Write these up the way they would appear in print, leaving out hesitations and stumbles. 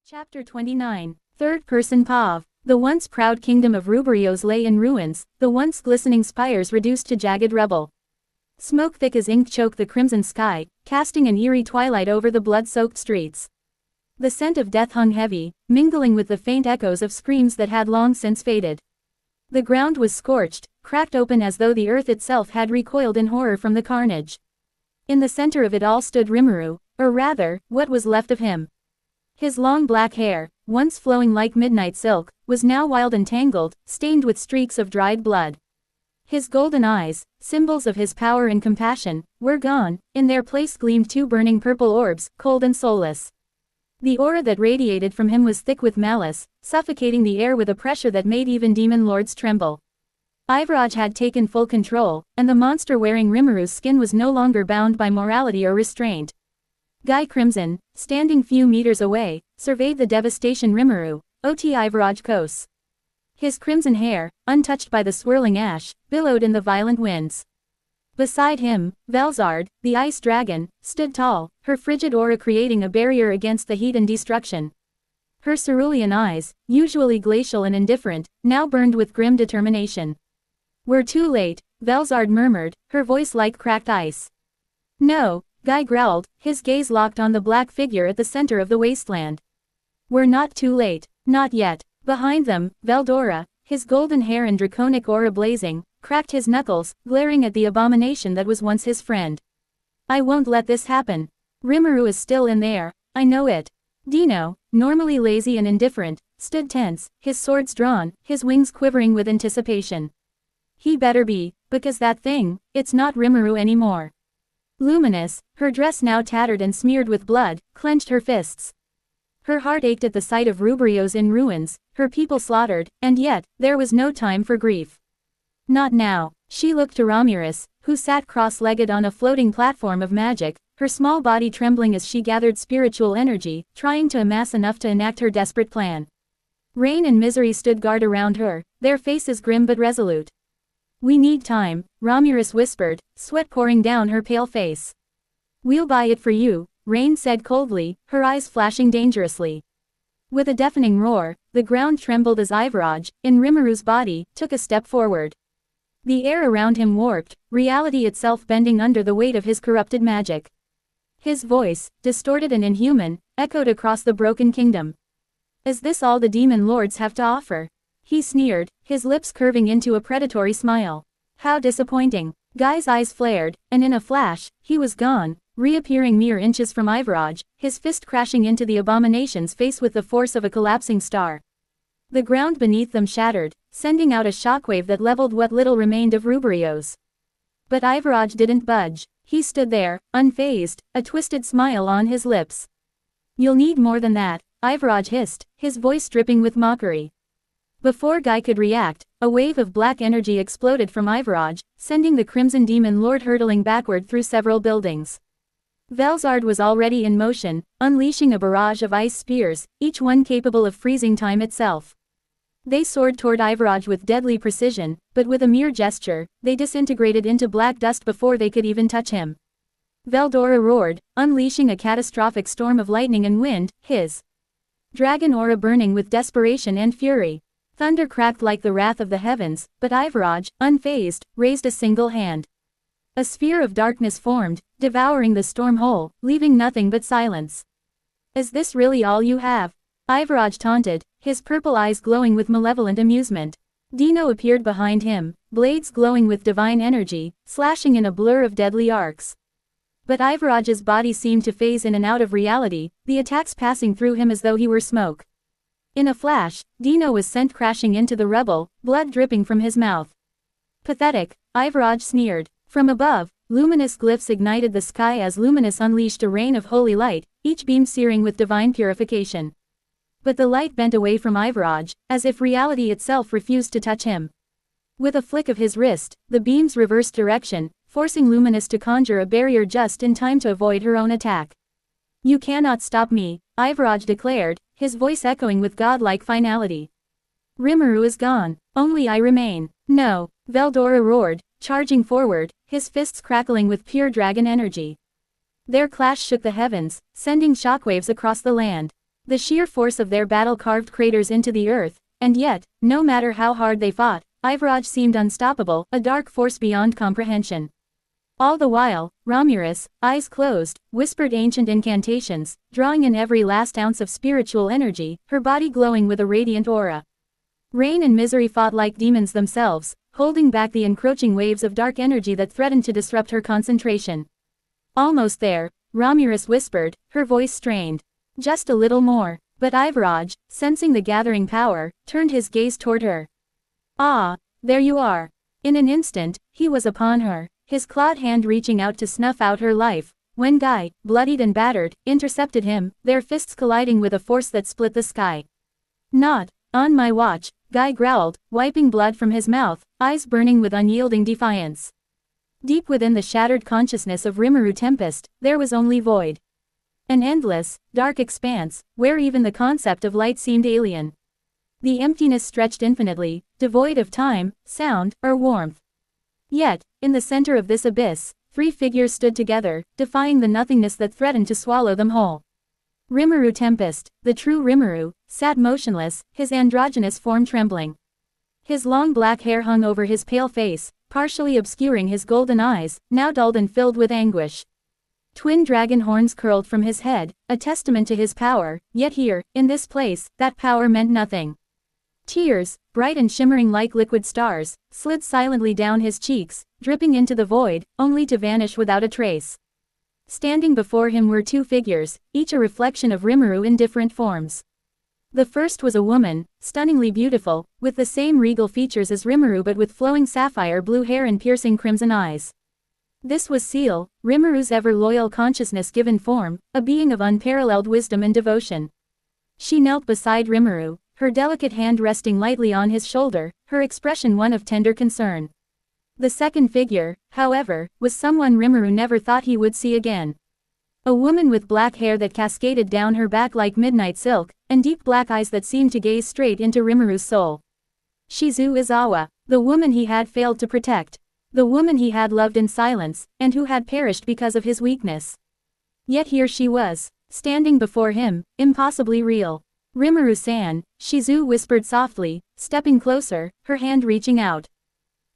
Chapter 29. Third-person POV. The once proud kingdom of Ruburios lay in ruins, the once glistening spires reduced to jagged rubble. Smoke thick as ink choked the crimson sky, casting an eerie twilight over the blood-soaked streets. The scent of death hung heavy, mingling with the faint echoes of screams that had long since faded. The ground was scorched, cracked open as though the earth itself had recoiled in horror from the carnage. In the center of it all stood Rimuru, or rather, what was left of him. His long black hair, once flowing like midnight silk, was now wild and tangled, stained with streaks of dried blood. His golden eyes, symbols of his power and compassion, were gone. In their place gleamed two burning purple orbs, cold and soulless. The aura that radiated from him was thick with malice, suffocating the air with a pressure that made even demon lords tremble. Ivaraj had taken full control, and the monster wearing Rimuru's skin was no longer bound by morality or restraint. Guy Crimson, standing few meters away, surveyed the devastation Rimuru, Ot Ivaraj Kos. His crimson hair, untouched by the swirling ash, billowed in the violent winds. Beside him, Velzard, the ice dragon, stood tall, her frigid aura creating a barrier against the heat and destruction. Her cerulean eyes, usually glacial and indifferent, now burned with grim determination. "We're too late," Velzard murmured, her voice like cracked ice. "No," Guy growled, his gaze locked on the black figure at the center of the wasteland. "We're not too late. Not yet." Behind them, Veldora, his golden hair and draconic aura blazing, cracked his knuckles, glaring at the abomination that was once his friend. "I won't let this happen. Rimuru is still in there, I know it." Dino, normally lazy and indifferent, stood tense, his swords drawn, his wings quivering with anticipation. "He better be, because that thing, it's not Rimuru anymore." Luminous, her dress now tattered and smeared with blood, clenched her fists. Her heart ached at the sight of Ruburios in ruins, her people slaughtered, and yet, there was no time for grief. Not now. She looked to Ramirez, who sat cross-legged on a floating platform of magic, her small body trembling as she gathered spiritual energy, trying to amass enough to enact her desperate plan. Rain and Misery stood guard around her, their faces grim but resolute. "We need time," Ramirez whispered, sweat pouring down her pale face. "We'll buy it for you," Rain said coldly, her eyes flashing dangerously. With a deafening roar, the ground trembled as Ivaraj, in Rimuru's body, took a step forward. The air around him warped, reality itself bending under the weight of his corrupted magic. His voice, distorted and inhuman, echoed across the broken kingdom. "Is this all the demon lords have to offer?" He sneered, his lips curving into a predatory smile. "How disappointing." Guy's eyes flared, and in a flash, he was gone, reappearing mere inches from Ivaraj, his fist crashing into the abomination's face with the force of a collapsing star. The ground beneath them shattered, sending out a shockwave that leveled what little remained of Ruburios. But Ivaraj didn't budge. He stood there, unfazed, a twisted smile on his lips. "You'll need more than that," Ivaraj hissed, his voice dripping with mockery. Before Guy could react, a wave of black energy exploded from Ivaraj, sending the Crimson Demon Lord hurtling backward through several buildings. Velzard was already in motion, unleashing a barrage of ice spears, each one capable of freezing time itself. They soared toward Ivaraj with deadly precision, but with a mere gesture, they disintegrated into black dust before they could even touch him. Veldora roared, unleashing a catastrophic storm of lightning and wind, his dragon aura burning with desperation and fury. Thunder cracked like the wrath of the heavens, but Ivaraj, unfazed, raised a single hand. A sphere of darkness formed, devouring the storm whole, leaving nothing but silence. "Is this really all you have?" Ivaraj taunted, his purple eyes glowing with malevolent amusement. Dino appeared behind him, blades glowing with divine energy, slashing in a blur of deadly arcs. But Ivaraj's body seemed to phase in and out of reality, the attacks passing through him as though he were smoke. In a flash, Dino was sent crashing into the rubble, blood dripping from his mouth. "Pathetic," Ivaraj sneered. From above, luminous glyphs ignited the sky as Luminous unleashed a rain of holy light, each beam searing with divine purification. But the light bent away from Ivaraj, as if reality itself refused to touch him. With a flick of his wrist, the beams reversed direction, forcing Luminous to conjure a barrier just in time to avoid her own attack. "You cannot stop me," Ivaraj declared, his voice echoing with godlike finality. "Rimuru is gone. Only I remain." "No," Veldora roared, charging forward, his fists crackling with pure dragon energy. Their clash shook the heavens, sending shockwaves across the land. The sheer force of their battle carved craters into the earth, and yet, no matter how hard they fought, Ivraj seemed unstoppable, a dark force beyond comprehension. All the while, Rimuru, eyes closed, whispered ancient incantations, drawing in every last ounce of spiritual energy, her body glowing with a radiant aura. Rain and misery fought like demons themselves, holding back the encroaching waves of dark energy that threatened to disrupt her concentration. Almost there, Rimuru whispered, her voice strained. Just a little more. But Ivraj, sensing the gathering power, turned his gaze toward her. Ah, there you are. In an instant, he was upon her, his clawed hand reaching out to snuff out her life, when Guy, bloodied and battered, intercepted him, their fists colliding with a force that split the sky. Not on my watch, Guy growled, wiping blood from his mouth, eyes burning with unyielding defiance. Deep within the shattered consciousness of Rimuru Tempest, there was only void. An endless, dark expanse, where even the concept of light seemed alien. The emptiness stretched infinitely, devoid of time, sound, or warmth. Yet, in the center of this abyss, three figures stood together, defying the nothingness that threatened to swallow them whole. Rimuru Tempest, the true Rimuru, sat motionless, his androgynous form trembling. His long black hair hung over his pale face, partially obscuring his golden eyes, now dulled and filled with anguish. Twin dragon horns curled from his head, a testament to his power, yet here, in this place, that power meant nothing. Tears, bright and shimmering like liquid stars, slid silently down his cheeks, dripping into the void, only to vanish without a trace. Standing before him were two figures, each a reflection of Rimuru in different forms. The first was a woman, stunningly beautiful, with the same regal features as Rimuru but with flowing sapphire blue hair and piercing crimson eyes. This was Seal, Rimuru's ever-loyal consciousness-given form, a being of unparalleled wisdom and devotion. She knelt beside Rimuru, her delicate hand resting lightly on his shoulder, her expression one of tender concern. The second figure, however, was someone Rimuru never thought he would see again. A woman with black hair that cascaded down her back like midnight silk, and deep black eyes that seemed to gaze straight into Rimuru's soul. Shizu Izawa, the woman he had failed to protect. The woman he had loved in silence, and who had perished because of his weakness. Yet here she was, standing before him, impossibly real. Rimuru-san, Shizu whispered softly, stepping closer, her hand reaching out.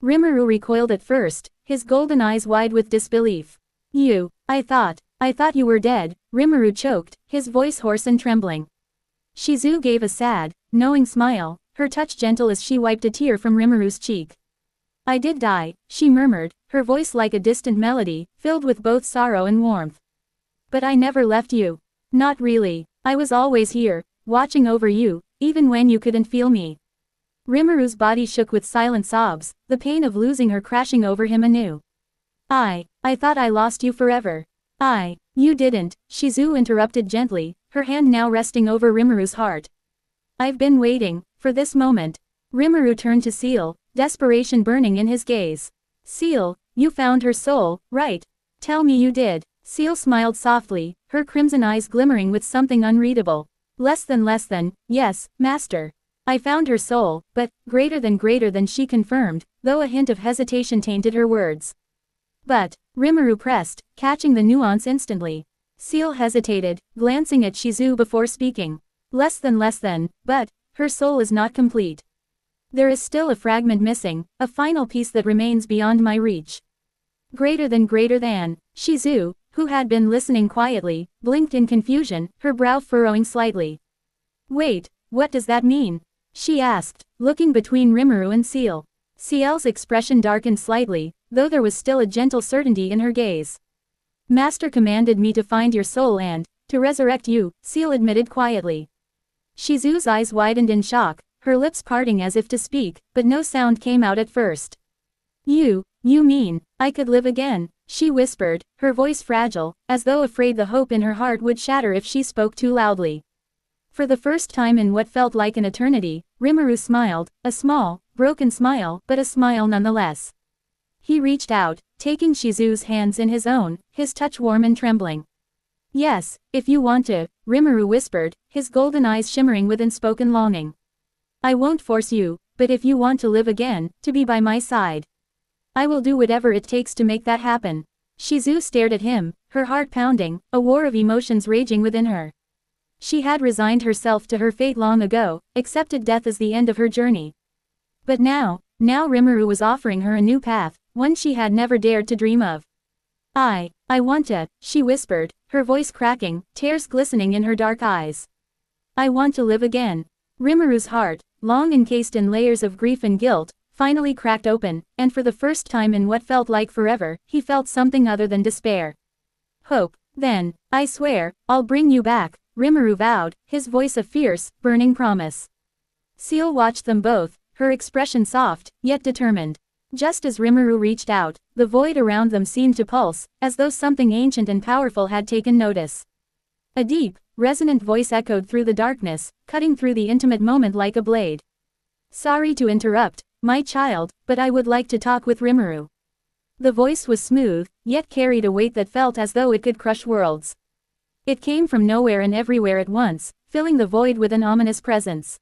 Rimuru recoiled at first, his golden eyes wide with disbelief. I thought you were dead, Rimuru choked, his voice hoarse and trembling. Shizu gave a sad, knowing smile, her touch gentle as she wiped a tear from Rimuru's cheek. I did die, she murmured, her voice like a distant melody, filled with both sorrow and warmth. But I never left you. Not really. I was always here, watching over you, even when you couldn't feel me. Rimuru's body shook with silent sobs, the pain of losing her crashing over him anew. I thought I lost you forever. You didn't, Shizu interrupted gently, her hand now resting over Rimuru's heart. I've been waiting for this moment. Rimuru turned to Seal, desperation burning in his gaze. Seal, you found her soul, right? Tell me you did. Seal smiled softly, her crimson eyes glimmering with something unreadable. Less than, yes, master. I found her soul, but, greater than she confirmed, though a hint of hesitation tainted her words. But, Rimuru pressed, catching the nuance instantly. Seal hesitated, glancing at Shizu before speaking. Less than, but, her soul is not complete. There is still a fragment missing, a final piece that remains beyond my reach. Greater than, Shizu, who had been listening quietly, blinked in confusion, her brow furrowing slightly. Wait, what does that mean? She asked, looking between Rimuru and Seal. Ciel's expression darkened slightly, though there was still a gentle certainty in her gaze. Master commanded me to find your soul and, to resurrect you, Seal admitted quietly. Shizu's eyes widened in shock, her lips parting as if to speak, but no sound came out at first. You mean, I could live again, she whispered, her voice fragile, as though afraid the hope in her heart would shatter if she spoke too loudly. For the first time in what felt like an eternity, Rimuru smiled, a small, broken smile, but a smile nonetheless. He reached out, taking Shizu's hands in his own, his touch warm and trembling. Yes, if you want to, Rimuru whispered, his golden eyes shimmering with unspoken longing. I won't force you, but if you want to live again, to be by my side, I will do whatever it takes to make that happen. Shizu stared at him, her heart pounding, a war of emotions raging within her. She had resigned herself to her fate long ago, accepted death as the end of her journey. But now Rimuru was offering her a new path, one she had never dared to dream of. I want to, she whispered, her voice cracking, tears glistening in her dark eyes. I want to live again. Rimuru's heart, long encased in layers of grief and guilt, finally cracked open, and for the first time in what felt like forever, he felt something other than despair. Hope. Then, I swear, I'll bring you back, Rimuru vowed, his voice a fierce, burning promise. Seal watched them both, her expression soft, yet determined. Just as Rimuru reached out, the void around them seemed to pulse, as though something ancient and powerful had taken notice. A deep, resonant voice echoed through the darkness, cutting through the intimate moment like a blade. Sorry to interrupt, my child, but I would like to talk with Rimuru. The voice was smooth, yet carried a weight that felt as though it could crush worlds. It came from nowhere and everywhere at once, filling the void with an ominous presence.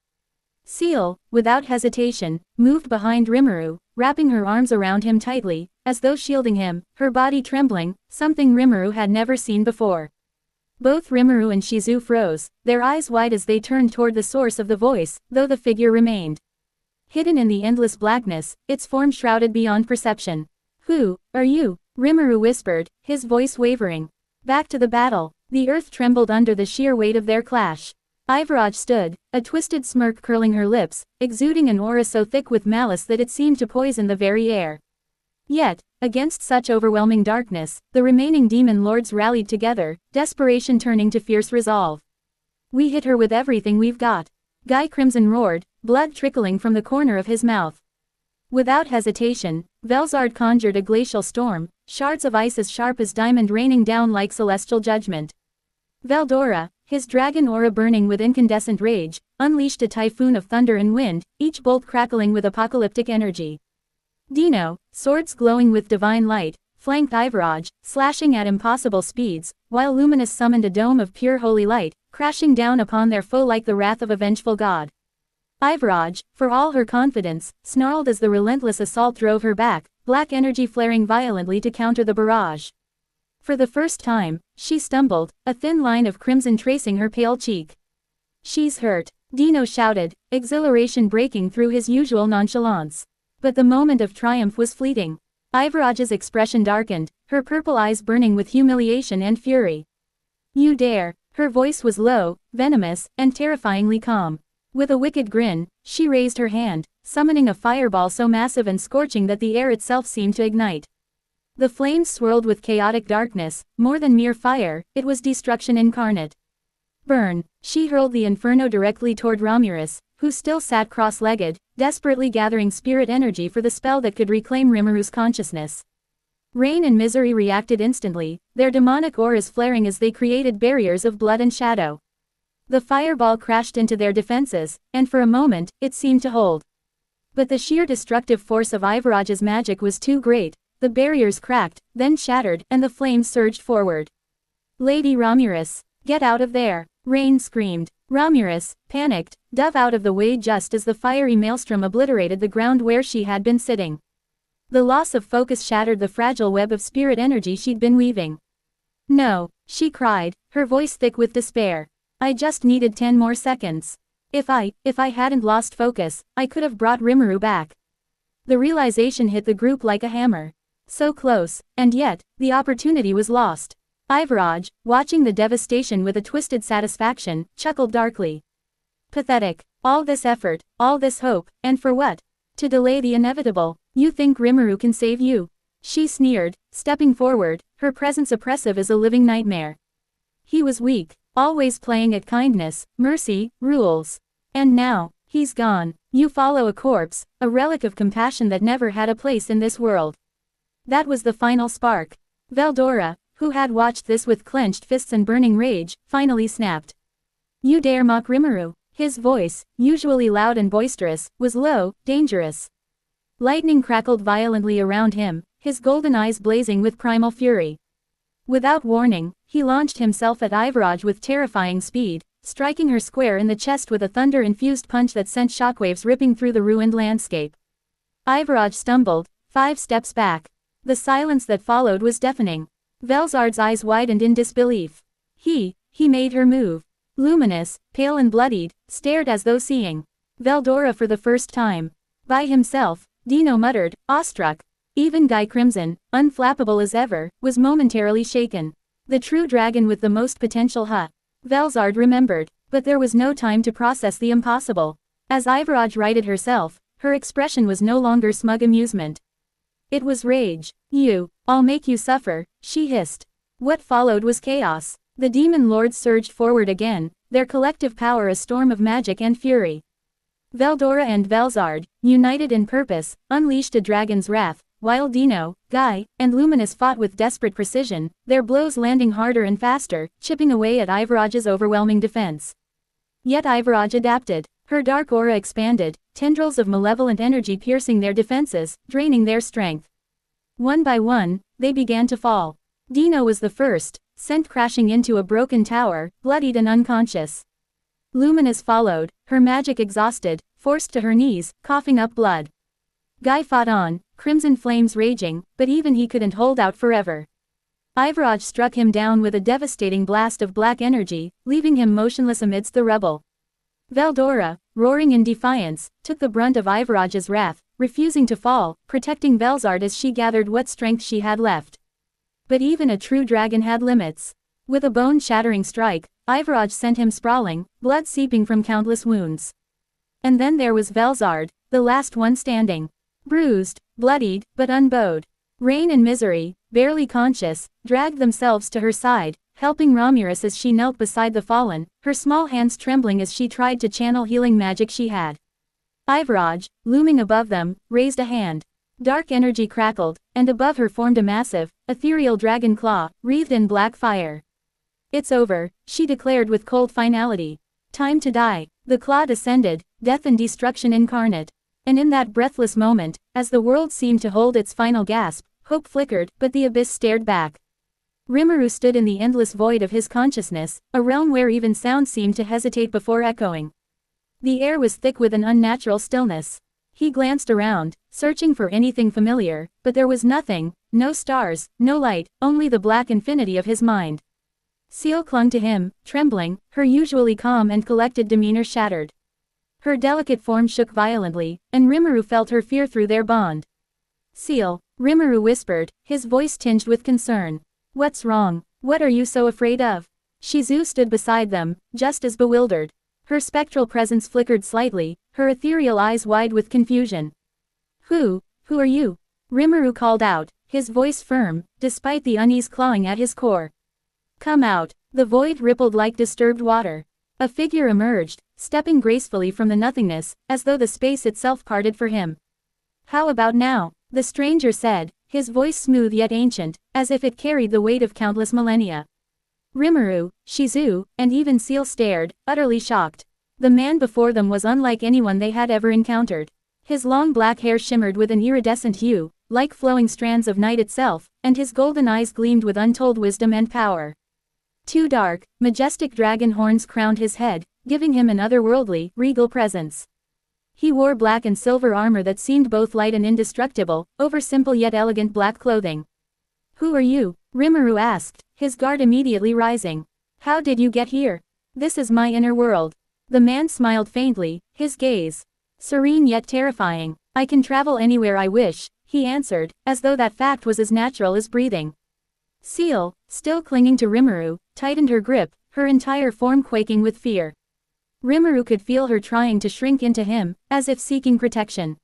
Seal, without hesitation, moved behind Rimuru, wrapping her arms around him tightly, as though shielding him, her body trembling, something Rimuru had never seen before. Both Rimuru and Shizu froze, their eyes wide as they turned toward the source of the voice, though the figure remained hidden in the endless blackness, its form shrouded beyond perception. Who are you? Rimuru whispered, his voice wavering. Back to the battle. The earth trembled under the sheer weight of their clash. Ivaraj stood, a twisted smirk curling her lips, exuding an aura so thick with malice that it seemed to poison the very air. Yet, against such overwhelming darkness, the remaining demon lords rallied together, desperation turning to fierce resolve. We hit her with everything we've got. Guy Crimson roared, blood trickling from the corner of his mouth. Without hesitation, Velzard conjured a glacial storm, shards of ice as sharp as diamond raining down like celestial judgment. Veldora, his dragon aura burning with incandescent rage, unleashed a typhoon of thunder and wind, each bolt crackling with apocalyptic energy. Dino, swords glowing with divine light, flanked Ivaraj, slashing at impossible speeds, while Luminous summoned a dome of pure holy light, crashing down upon their foe like the wrath of a vengeful god. Ivaraj, for all her confidence, snarled as the relentless assault drove her back, black energy flaring violently to counter the barrage. For the first time, she stumbled, a thin line of crimson tracing her pale cheek. She's hurt, Dino shouted, exhilaration breaking through his usual nonchalance. But the moment of triumph was fleeting. Ivaraj's expression darkened, her purple eyes burning with humiliation and fury. You dare. Her voice was low, venomous, and terrifyingly calm. With a wicked grin, she raised her hand, summoning a fireball so massive and scorching that the air itself seemed to ignite. The flames swirled with chaotic darkness, more than mere fire, it was destruction incarnate. Burn! She hurled the inferno directly toward Ramurus, who still sat cross-legged, desperately gathering spirit energy for the spell that could reclaim Rimuru's consciousness. Rain and Misery reacted instantly, their demonic auras flaring as they created barriers of blood and shadow. The fireball crashed into their defenses, and for a moment, it seemed to hold. But the sheer destructive force of Ivaraj's magic was too great, the barriers cracked, then shattered, and the flames surged forward. Lady Ramurus, get out of there! Rain screamed. Ramurus, panicked, dove out of the way just as the fiery maelstrom obliterated the ground where she had been sitting. The loss of focus shattered the fragile web of spirit energy she'd been weaving. No, she cried, her voice thick with despair. I just needed 10 more seconds. If I hadn't lost focus, I could have brought Rimuru back. The realization hit the group like a hammer. So close, and yet, the opportunity was lost. Ivaraj, watching the devastation with a twisted satisfaction, chuckled darkly. Pathetic. All this effort, all this hope, and for what? To delay the inevitable. You think Rimuru can save you? She sneered, stepping forward, her presence oppressive as a living nightmare. He was weak, always playing at kindness, mercy, rules. And now, he's gone. You follow a corpse, a relic of compassion that never had a place in this world. That was the final spark. Veldora, who had watched this with clenched fists and burning rage, finally snapped. You dare mock Rimuru? His voice, usually loud and boisterous, was low, dangerous. Lightning crackled violently around him, his golden eyes blazing with primal fury. Without warning, he launched himself at Ivaraj with terrifying speed, striking her square in the chest with a thunder-infused punch that sent shockwaves ripping through the ruined landscape. Ivaraj stumbled, 5 steps back. The silence that followed was deafening. Velzard's eyes widened in disbelief. He made her move. Luminous, pale and bloodied, stared as though seeing Veldora for the first time. By himself, Dino muttered, awestruck. Even Guy Crimson, unflappable as ever, was momentarily shaken. The true dragon with the most potential Velzard remembered, but there was no time to process the impossible. As Ivaraj righted herself, her expression was no longer smug amusement. It was rage. I'll make you suffer, she hissed. What followed was chaos. The demon lords surged forward again, their collective power a storm of magic and fury. Veldora and Velzard, united in purpose, unleashed a dragon's wrath, while Dino, Guy, and Luminous fought with desperate precision, their blows landing harder and faster, chipping away at Ivaraj's overwhelming defense. Yet Ivaraj adapted. Her dark aura expanded, tendrils of malevolent energy piercing their defenses, draining their strength. One by one, they began to fall. Dino was the first, sent crashing into a broken tower, bloodied and unconscious. Luminous followed, her magic exhausted, forced to her knees, coughing up blood. Guy fought on, crimson flames raging, but even he couldn't hold out forever. Ivaraj struck him down with a devastating blast of black energy, leaving him motionless amidst the rubble. Veldora, roaring in defiance, took the brunt of Ivaraj's wrath, refusing to fall, protecting Velzard as she gathered what strength she had left. But even a true dragon had limits. With a bone-shattering strike, Ivaraj sent him sprawling, blood seeping from countless wounds. And then there was Velzard, the last one standing. Bruised, bloodied, but unbowed. Rain and Misery, barely conscious, dragged themselves to her side, helping Ramirez as she knelt beside the fallen, her small hands trembling as she tried to channel healing magic she had. Ivaraj, looming above them, raised a hand. Dark energy crackled, and above her formed a massive, ethereal dragon claw, wreathed in black fire. It's over, she declared with cold finality. Time to die. The claw descended, death and destruction incarnate. And in that breathless moment, as the world seemed to hold its final gasp, hope flickered, but the abyss stared back. Rimuru stood in the endless void of his consciousness, a realm where even sound seemed to hesitate before echoing. The air was thick with an unnatural stillness. He glanced around, searching for anything familiar, but there was nothing, no stars, no light, only the black infinity of his mind. Seal clung to him, trembling, her usually calm and collected demeanor shattered. Her delicate form shook violently, and Rimuru felt her fear through their bond. Seal, Rimuru whispered, his voice tinged with concern. What's wrong? What are you so afraid of? Shizu stood beside them, just as bewildered. Her spectral presence flickered slightly, her ethereal eyes wide with confusion. Who are you? Rimuru called out, his voice firm, despite the unease clawing at his core. Come out. The void rippled like disturbed water. A figure emerged, stepping gracefully from the nothingness, as though the space itself parted for him. How about now? The stranger said, his voice smooth yet ancient, as if it carried the weight of countless millennia. Rimuru, Shizu, and even Seal stared, utterly shocked. The man before them was unlike anyone they had ever encountered. His long black hair shimmered with an iridescent hue, like flowing strands of night itself, and his golden eyes gleamed with untold wisdom and power. Two dark, majestic dragon horns crowned his head, giving him an otherworldly, regal presence. He wore black and silver armor that seemed both light and indestructible, over simple yet elegant black clothing. Who are you? Rimuru asked, his guard immediately rising. How did you get here? This is my inner world. The man smiled faintly, his gaze serene yet terrifying. I can travel anywhere I wish, he answered, as though that fact was as natural as breathing. Seal, still clinging to Rimuru, tightened her grip, her entire form quaking with fear. Rimuru could feel her trying to shrink into him, as if seeking protection.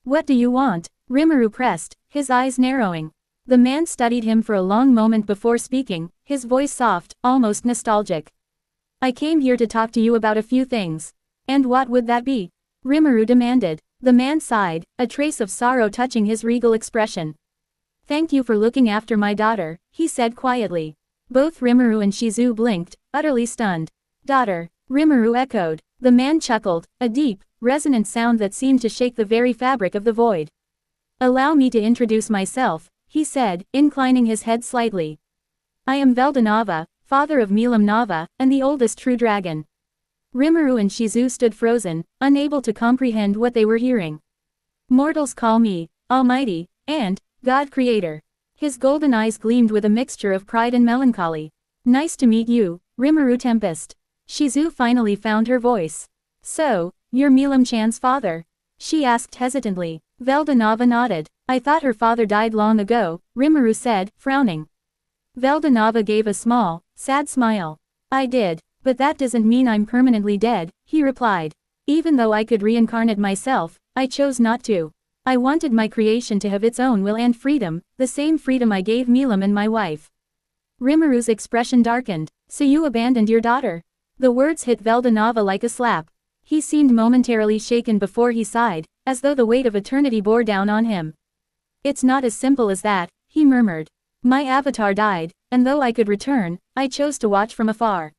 What do you want? Rimuru pressed, his eyes narrowing. The man studied him for a long moment before speaking, his voice soft, almost nostalgic. I came here to talk to you about a few things. And what would that be? Rimuru demanded. The man sighed, a trace of sorrow touching his regal expression. Thank you for looking after my daughter, he said quietly. Both Rimuru and Shizu blinked, utterly stunned. Daughter, Rimuru echoed. The man chuckled, a deep, resonant sound that seemed to shake the very fabric of the void. Allow me to introduce myself, he said, inclining his head slightly. I am Veldanava, father of Milam Nava, and the oldest true dragon. Rimuru and Shizu stood frozen, unable to comprehend what they were hearing. Mortals call me Almighty, and God Creator. His golden eyes gleamed with a mixture of pride and melancholy. Nice to meet you, Rimuru Tempest. Shizu finally found her voice. So, you're Milam-chan's father? She asked hesitantly. Veldanava nodded. I thought her father died long ago, Rimuru said, frowning. Veldanava gave a small, sad smile. I did, but that doesn't mean I'm permanently dead, he replied. Even though I could reincarnate myself, I chose not to. I wanted my creation to have its own will and freedom, the same freedom I gave Milam and my wife. Rimuru's expression darkened. So you abandoned your daughter? The words hit Veldanava like a slap. He seemed momentarily shaken before he sighed, as though the weight of eternity bore down on him. It's not as simple as that, he murmured. My avatar died, and though I could return, I chose to watch from afar.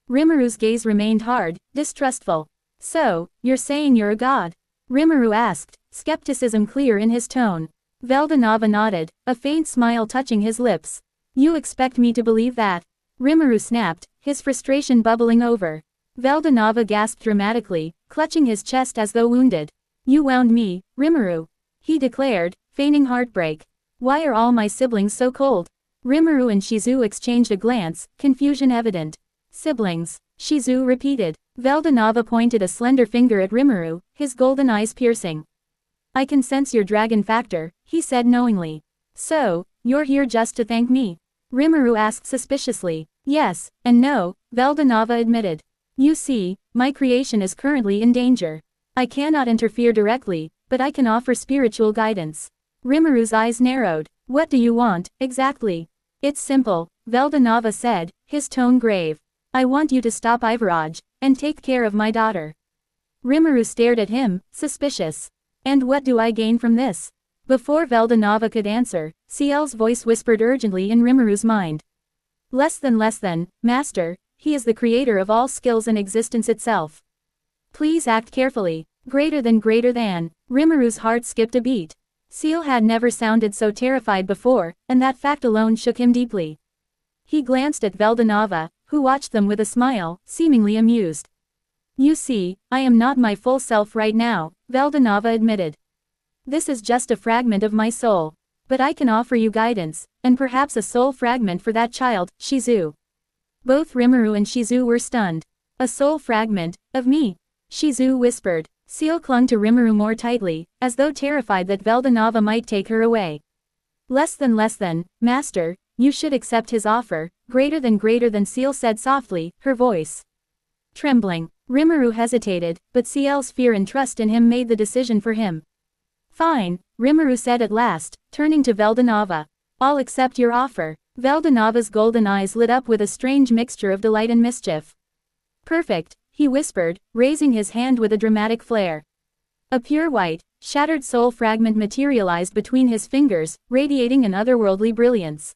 Rimuru's gaze remained hard, distrustful. So, you're saying you're a god? Rimuru asked, skepticism clear in his tone. Veldanava nodded, a faint smile touching his lips. You expect me to believe that? Rimuru snapped, his frustration bubbling over. Veldanava gasped dramatically, clutching his chest as though wounded. You wound me, Rimuru, he declared, feigning heartbreak. Why are all my siblings so cold? Rimuru and Shizu exchanged a glance, confusion evident. Siblings, Shizu repeated. Veldanava pointed a slender finger at Rimuru, his golden eyes piercing. I can sense your dragon factor, he said knowingly. So, you're here just to thank me? Rimuru asked suspiciously. Yes, and no, Veldanava admitted. You see, my creation is currently in danger. I cannot interfere directly, but I can offer spiritual guidance. Rimuru's eyes narrowed. What do you want, exactly? It's simple, Veldanava said, his tone grave. I want you to stop Ivaraj, and take care of my daughter. Rimuru stared at him, suspicious. And what do I gain from this? Before Veldanava could answer, Ciel's voice whispered urgently in Rimuru's mind. Less than, master, he is the creator of all skills and existence itself. Please act carefully. Greater than. Rimuru's heart skipped a beat. Ciel had never sounded so terrified before, and that fact alone shook him deeply. He glanced at Veldanava, who watched them with a smile, seemingly amused. You see, I am not my full self right now, Veldanava admitted. This is just a fragment of my soul. But I can offer you guidance, and perhaps a soul fragment for that child, Shizu. Both Rimuru and Shizu were stunned. A soul fragment, of me? Shizu whispered. Ciel clung to Rimuru more tightly, as though terrified that Veldanava might take her away. Less than, master, you should accept his offer, greater than Ciel said softly, her voice trembling. Rimuru hesitated, but Ciel's fear and trust in him made the decision for him. Fine, Rimuru said at last, turning to Veldanava. I'll accept your offer. Veldanava's golden eyes lit up with a strange mixture of delight and mischief. Perfect, he whispered, raising his hand with a dramatic flare. A pure white, shattered soul fragment materialized between his fingers, radiating an otherworldly brilliance.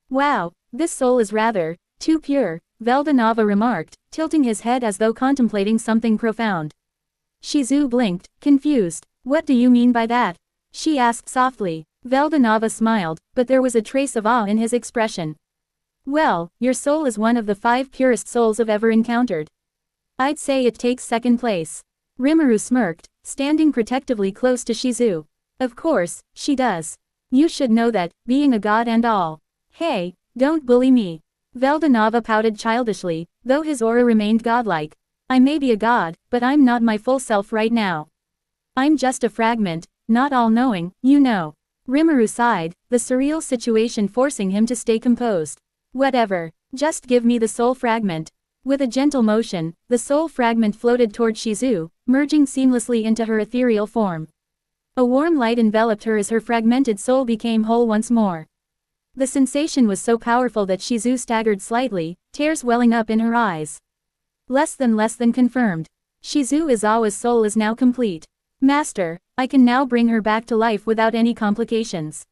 Wow, this soul is rather too pure, Veldanava remarked, tilting his head as though contemplating something profound. Shizu blinked, confused. What do you mean by that? She asked softly. Veldanava smiled, but there was a trace of awe in his expression. Well, your soul is one of the 5 purest souls I've ever encountered. I'd say it takes second place. Rimuru smirked, standing protectively close to Shizu. Of course, she does. You should know that, being a god and all. Hey, don't bully me. Veldanava pouted childishly, though his aura remained godlike. I may be a god, but I'm not my full self right now. I'm just a fragment, not all-knowing, you know. Rimuru sighed, the surreal situation forcing him to stay composed. Whatever, just give me the soul fragment. With a gentle motion, the soul fragment floated toward Shizu, merging seamlessly into her ethereal form. A warm light enveloped her as her fragmented soul became whole once more. The sensation was so powerful that Shizu staggered slightly, tears welling up in her eyes. Less than confirmed. Shizu Izawa's soul is now complete. Master, I can now bring her back to life without any complications.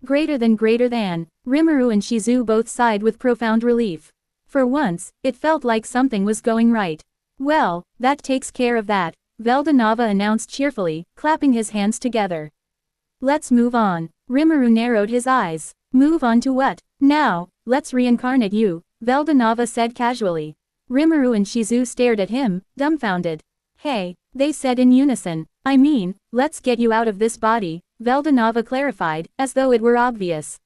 Greater than. Rimuru and Shizu both sighed with profound relief. For once, it felt like something was going right. Well, that takes care of that, Veldanava announced cheerfully, clapping his hands together. Let's move on. Rimuru narrowed his eyes. Move on to what? Now, let's reincarnate you, Veldanava said casually. Rimuru and Shizu stared at him, dumbfounded. Hey, they said in unison. I mean, let's get you out of this body, Veldanava clarified, as though it were obvious.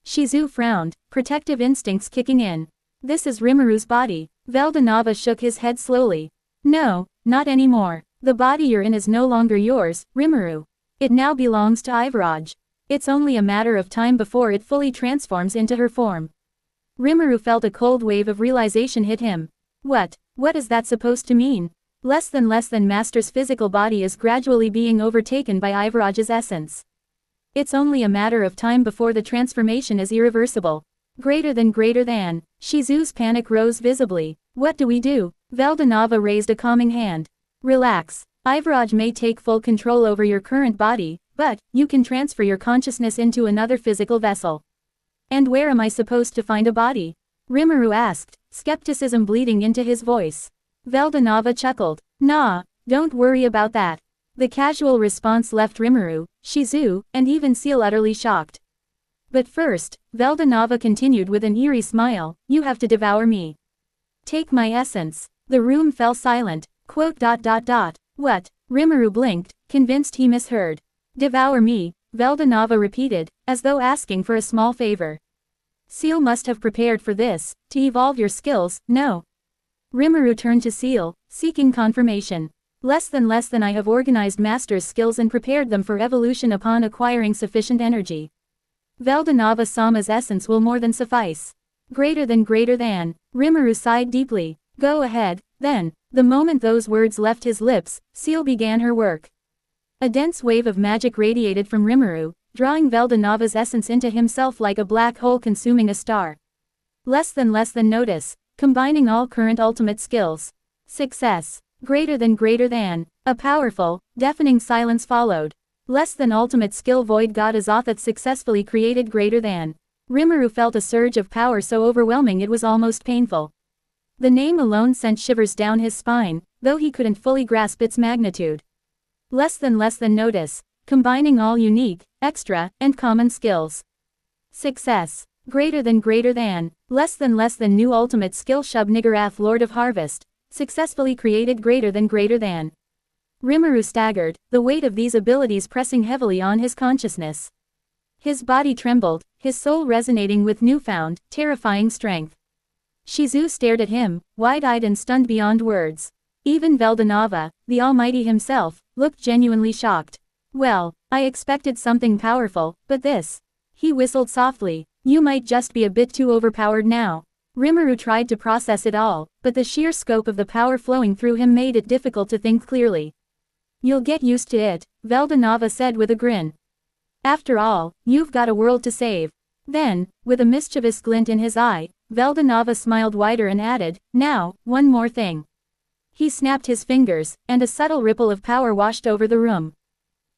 Shizu frowned, protective instincts kicking in. This is Rimuru's body, Valdanava shook his head slowly. No, not anymore. The body you're in is no longer yours, Rimuru. It now belongs to Ivaraj. It's only a matter of time before it fully transforms into her form. Rimuru felt a cold wave of realization hit him. What is that supposed to mean? Less than Master's physical body is gradually being overtaken by Ivaraj's essence. It's only a matter of time before the transformation is irreversible. Greater than. Shizu's panic rose visibly. What do we do? Valdanava raised a calming hand. Relax. Ivaraj may take full control over your current body, but you can transfer your consciousness into another physical vessel. And where am I supposed to find a body? Rimuru asked, skepticism bleeding into his voice. Valdanava chuckled. Nah, don't worry about that. The casual response left Rimuru, Shizu, and even Seal utterly shocked. But first, Valdanava continued with an eerie smile, you have to devour me. Take my essence. The room fell silent. What? Rimuru blinked, convinced he misheard. Devour me, Valdanava repeated, as though asking for a small favor. Seal must have prepared for this, to evolve your skills, no. Rimuru turned to Seal, seeking confirmation. Less than I have organized Master's skills and prepared them for evolution upon acquiring sufficient energy. Valdanava Sama's essence will more than suffice. Greater than. Rimuru sighed deeply. Go ahead, then. The moment those words left his lips, Seal began her work. A dense wave of magic radiated from Rimuru, drawing Valdanava's essence into himself like a black hole consuming a star. Less than notice. Combining all current ultimate skills. Success. Greater than. A powerful, deafening silence followed. Less than ultimate skill void god Azathoth successfully created greater than. Rimuru felt a surge of power so overwhelming it was almost painful. The name alone sent shivers down his spine, though he couldn't fully grasp its magnitude. Less than notice. Combining all unique, extra, and common skills. Success. Greater than. Less than new ultimate skill Shub-Niggurath Lord of Harvest. Successfully created greater than. Rimuru staggered, the weight of these abilities pressing heavily on his consciousness. His body trembled, his soul resonating with newfound, terrifying strength. Shizu stared at him, wide-eyed and stunned beyond words. Even Valdanava, the Almighty himself, looked genuinely shocked. Well, I expected something powerful, but this. He whistled softly. You might just be a bit too overpowered now. Rimuru tried to process it all, but the sheer scope of the power flowing through him made it difficult to think clearly. You'll get used to it, Valdanava said with a grin. After all, you've got a world to save. Then, with a mischievous glint in his eye, Valdanava smiled wider and added, now, one more thing. He snapped his fingers, and a subtle ripple of power washed over the room.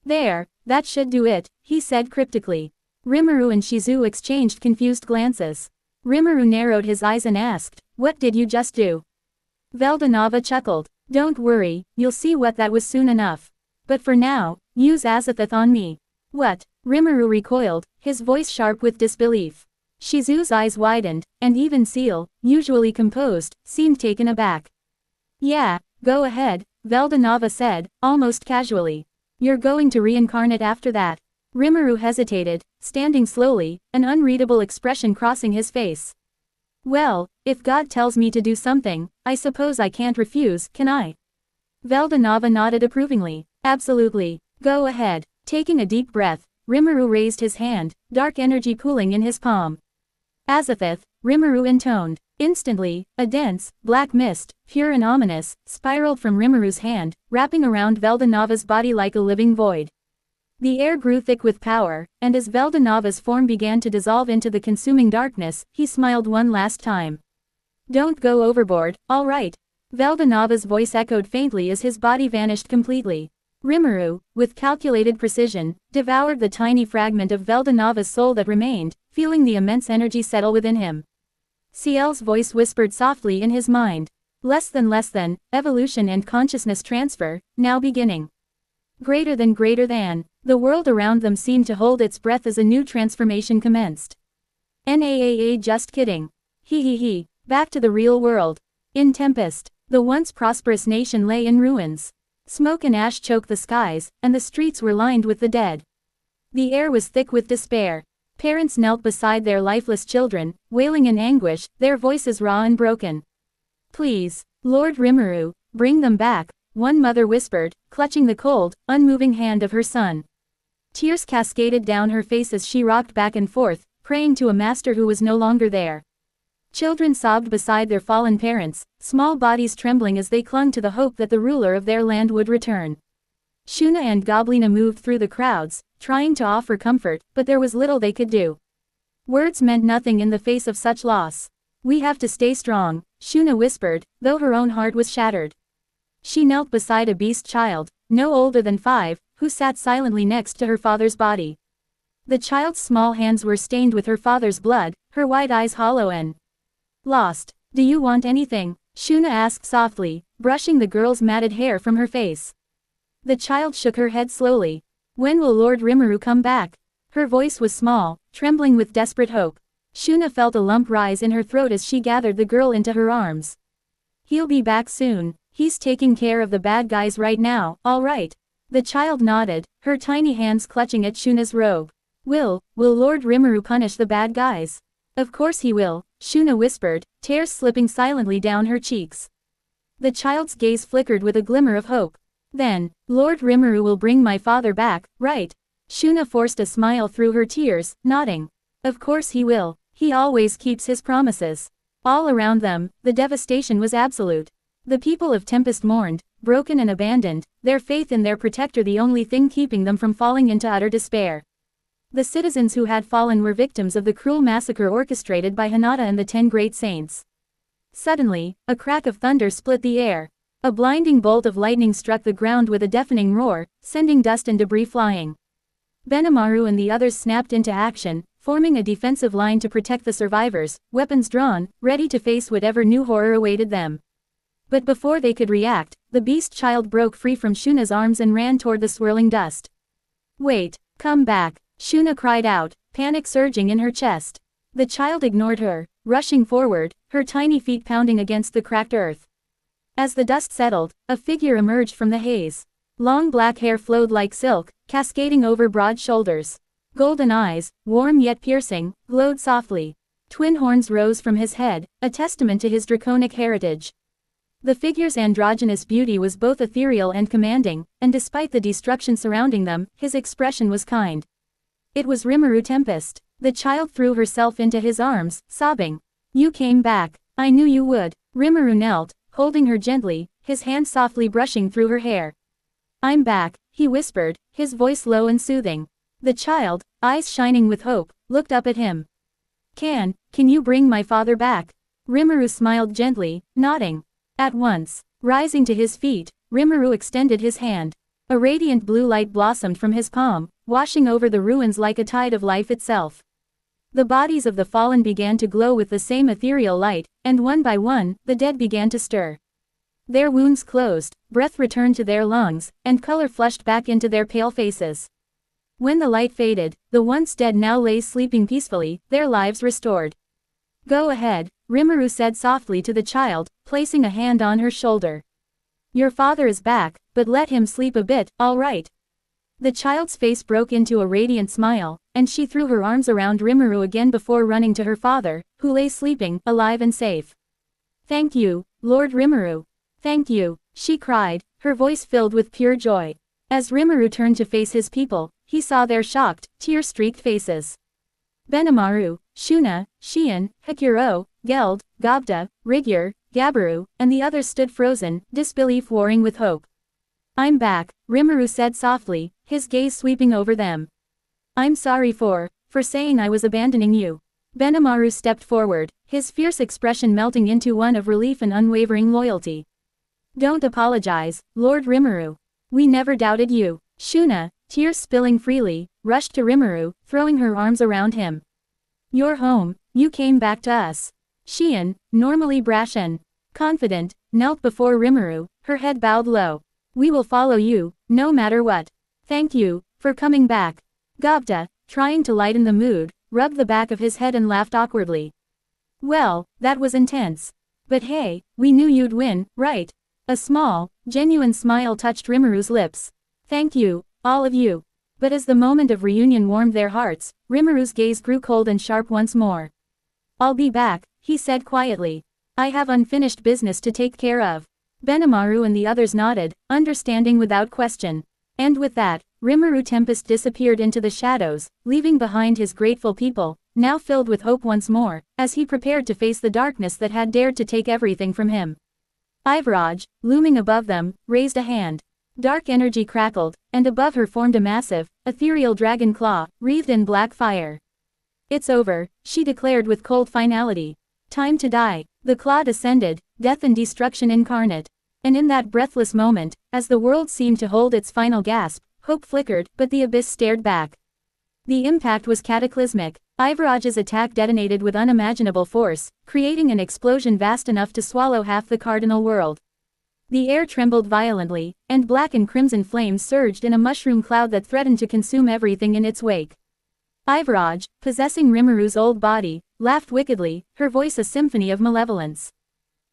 There, that should do it, he said cryptically. Rimuru and Shizu exchanged confused glances. Rimuru narrowed his eyes and asked, what did you just do? Valdanava chuckled. Don't worry, you'll see what that was soon enough. But for now, use Azathoth on me. What? Rimuru recoiled, his voice sharp with disbelief. Shizu's eyes widened, and even Seal, usually composed, seemed taken aback. Yeah, go ahead, Valdanava said, almost casually. You're going to reincarnate after that. Rimuru hesitated, standing slowly, an unreadable expression crossing his face. Well, if God tells me to do something, I suppose I can't refuse, can I? Valdanava nodded approvingly. Absolutely. Go ahead. Taking a deep breath, Rimuru raised his hand, dark energy pooling in his palm. Azathoth, Rimuru intoned. Instantly, a dense, black mist, pure and ominous, spiraled from Rimuru's hand, wrapping around Valdanava's body like a living void. The air grew thick with power, and as Valdanava's form began to dissolve into the consuming darkness, he smiled one last time. Don't go overboard, all right. Valdanava's voice echoed faintly as his body vanished completely. Rimuru, with calculated precision, devoured the tiny fragment of Valdanava's soul that remained, feeling the immense energy settle within him. Ciel's voice whispered softly in his mind. Less than, evolution and consciousness transfer, now beginning. Greater than. The world around them seemed to hold its breath as a new transformation commenced. Nah, just kidding. He. Back to the real world. In Tempest, the once prosperous nation lay in ruins. Smoke and ash choked the skies, and the streets were lined with the dead. The air was thick with despair. Parents knelt beside their lifeless children, wailing in anguish, their voices raw and broken. Please, Lord Rimuru, bring them back, one mother whispered, clutching the cold, unmoving hand of her son. Tears cascaded down her face as she rocked back and forth, praying to a master who was no longer there. Children sobbed beside their fallen parents, small bodies trembling as they clung to the hope that the ruler of their land would return. Shuna and Goblina moved through the crowds, trying to offer comfort, but there was little they could do. Words meant nothing in the face of such loss. We have to stay strong, Shuna whispered, though her own heart was shattered. She knelt beside a beast child, no older than 5, who sat silently next to her father's body. The child's small hands were stained with her father's blood, her wide eyes hollow and lost. Do you want anything? Shuna asked softly, brushing the girl's matted hair from her face. The child shook her head slowly. When will Lord Rimuru come back? Her voice was small, trembling with desperate hope. Shuna felt a lump rise in her throat as she gathered the girl into her arms. He'll be back soon. He's taking care of the bad guys right now, all right. The child nodded, her tiny hands clutching at Shuna's robe. Will Lord Rimuru punish the bad guys? Of course he will, Shuna whispered, tears slipping silently down her cheeks. The child's gaze flickered with a glimmer of hope. Then, Lord Rimuru will bring my father back, right? Shuna forced a smile through her tears, nodding. Of course he will, he always keeps his promises. All around them, the devastation was absolute. The people of Tempest mourned, broken and abandoned, their faith in their protector the only thing keeping them from falling into utter despair. The citizens who had fallen were victims of the cruel massacre orchestrated by Hinata and the 10 great saints. Suddenly, a crack of thunder split the air. A blinding bolt of lightning struck the ground with a deafening roar, sending dust and debris flying. Benimaru and the others snapped into action, forming a defensive line to protect the survivors, weapons drawn, ready to face whatever new horror awaited them. But before they could react, the beast child broke free from Shuna's arms and ran toward the swirling dust. Wait, come back, Shuna cried out, panic surging in her chest. The child ignored her, rushing forward, her tiny feet pounding against the cracked earth. As the dust settled, a figure emerged from the haze. Long black hair flowed like silk, cascading over broad shoulders. Golden eyes, warm yet piercing, glowed softly. Twin horns rose from his head, a testament to his draconic heritage. The figure's androgynous beauty was both ethereal and commanding, and despite the destruction surrounding them, his expression was kind. It was Rimuru Tempest. The child threw herself into his arms, sobbing. You came back. I knew you would. Rimuru knelt, holding her gently, his hand softly brushing through her hair. I'm back, he whispered, his voice low and soothing. The child, eyes shining with hope, looked up at him. Can you bring my father back? Rimuru smiled gently, nodding. At once, rising to his feet, Rimuru extended his hand. A radiant blue light blossomed from his palm, washing over the ruins like a tide of life itself. The bodies of the fallen began to glow with the same ethereal light, and one by one, the dead began to stir. Their wounds closed, breath returned to their lungs, and color flushed back into their pale faces. When the light faded, the once dead now lay sleeping peacefully, their lives restored. Go ahead, Rimuru said softly to the child, placing a hand on her shoulder. Your father is back, but let him sleep a bit, all right? The child's face broke into a radiant smile, and she threw her arms around Rimuru again before running to her father, who lay sleeping, alive and safe. Thank you, Lord Rimuru. Thank you, she cried, her voice filled with pure joy. As Rimuru turned to face his people, he saw their shocked, tear-streaked faces. Benimaru, Shuna, Shion, Hikuro, Geld, Gobda, Rigyur, Gabaru, and the others stood frozen, disbelief warring with hope. I'm back, Rimuru said softly, his gaze sweeping over them. I'm sorry for saying I was abandoning you. Benimaru stepped forward, his fierce expression melting into one of relief and unwavering loyalty. Don't apologize, Lord Rimuru. We never doubted you. Shuna, tears spilling freely, rushed to Rimuru, throwing her arms around him. You're home, you came back to us. Shion, normally brash and confident, knelt before Rimuru, her head bowed low. We will follow you, no matter what. Thank you, for coming back. Gobda, trying to lighten the mood, rubbed the back of his head and laughed awkwardly. Well, that was intense. But hey, we knew you'd win, right? A small, genuine smile touched Rimuru's lips. Thank you, all of you. But as the moment of reunion warmed their hearts, Rimuru's gaze grew cold and sharp once more. I'll be back, he said quietly. I have unfinished business to take care of. Benimaru and the others nodded, understanding without question. And with that, Rimuru Tempest disappeared into the shadows, leaving behind his grateful people, now filled with hope once more, as he prepared to face the darkness that had dared to take everything from him. Ivaraj, looming above them, raised a hand. Dark energy crackled, and above her formed a massive, ethereal dragon claw, wreathed in black fire. It's over, she declared with cold finality. Time to die. The claw descended, death and destruction incarnate. And in that breathless moment, as the world seemed to hold its final gasp, hope flickered, but the abyss stared back. The impact was cataclysmic. Ivaraj's attack detonated with unimaginable force, creating an explosion vast enough to swallow half the cardinal world. The air trembled violently, and black and crimson flames surged in a mushroom cloud that threatened to consume everything in its wake. Ivaraj, possessing Rimuru's old body, laughed wickedly, her voice a symphony of malevolence.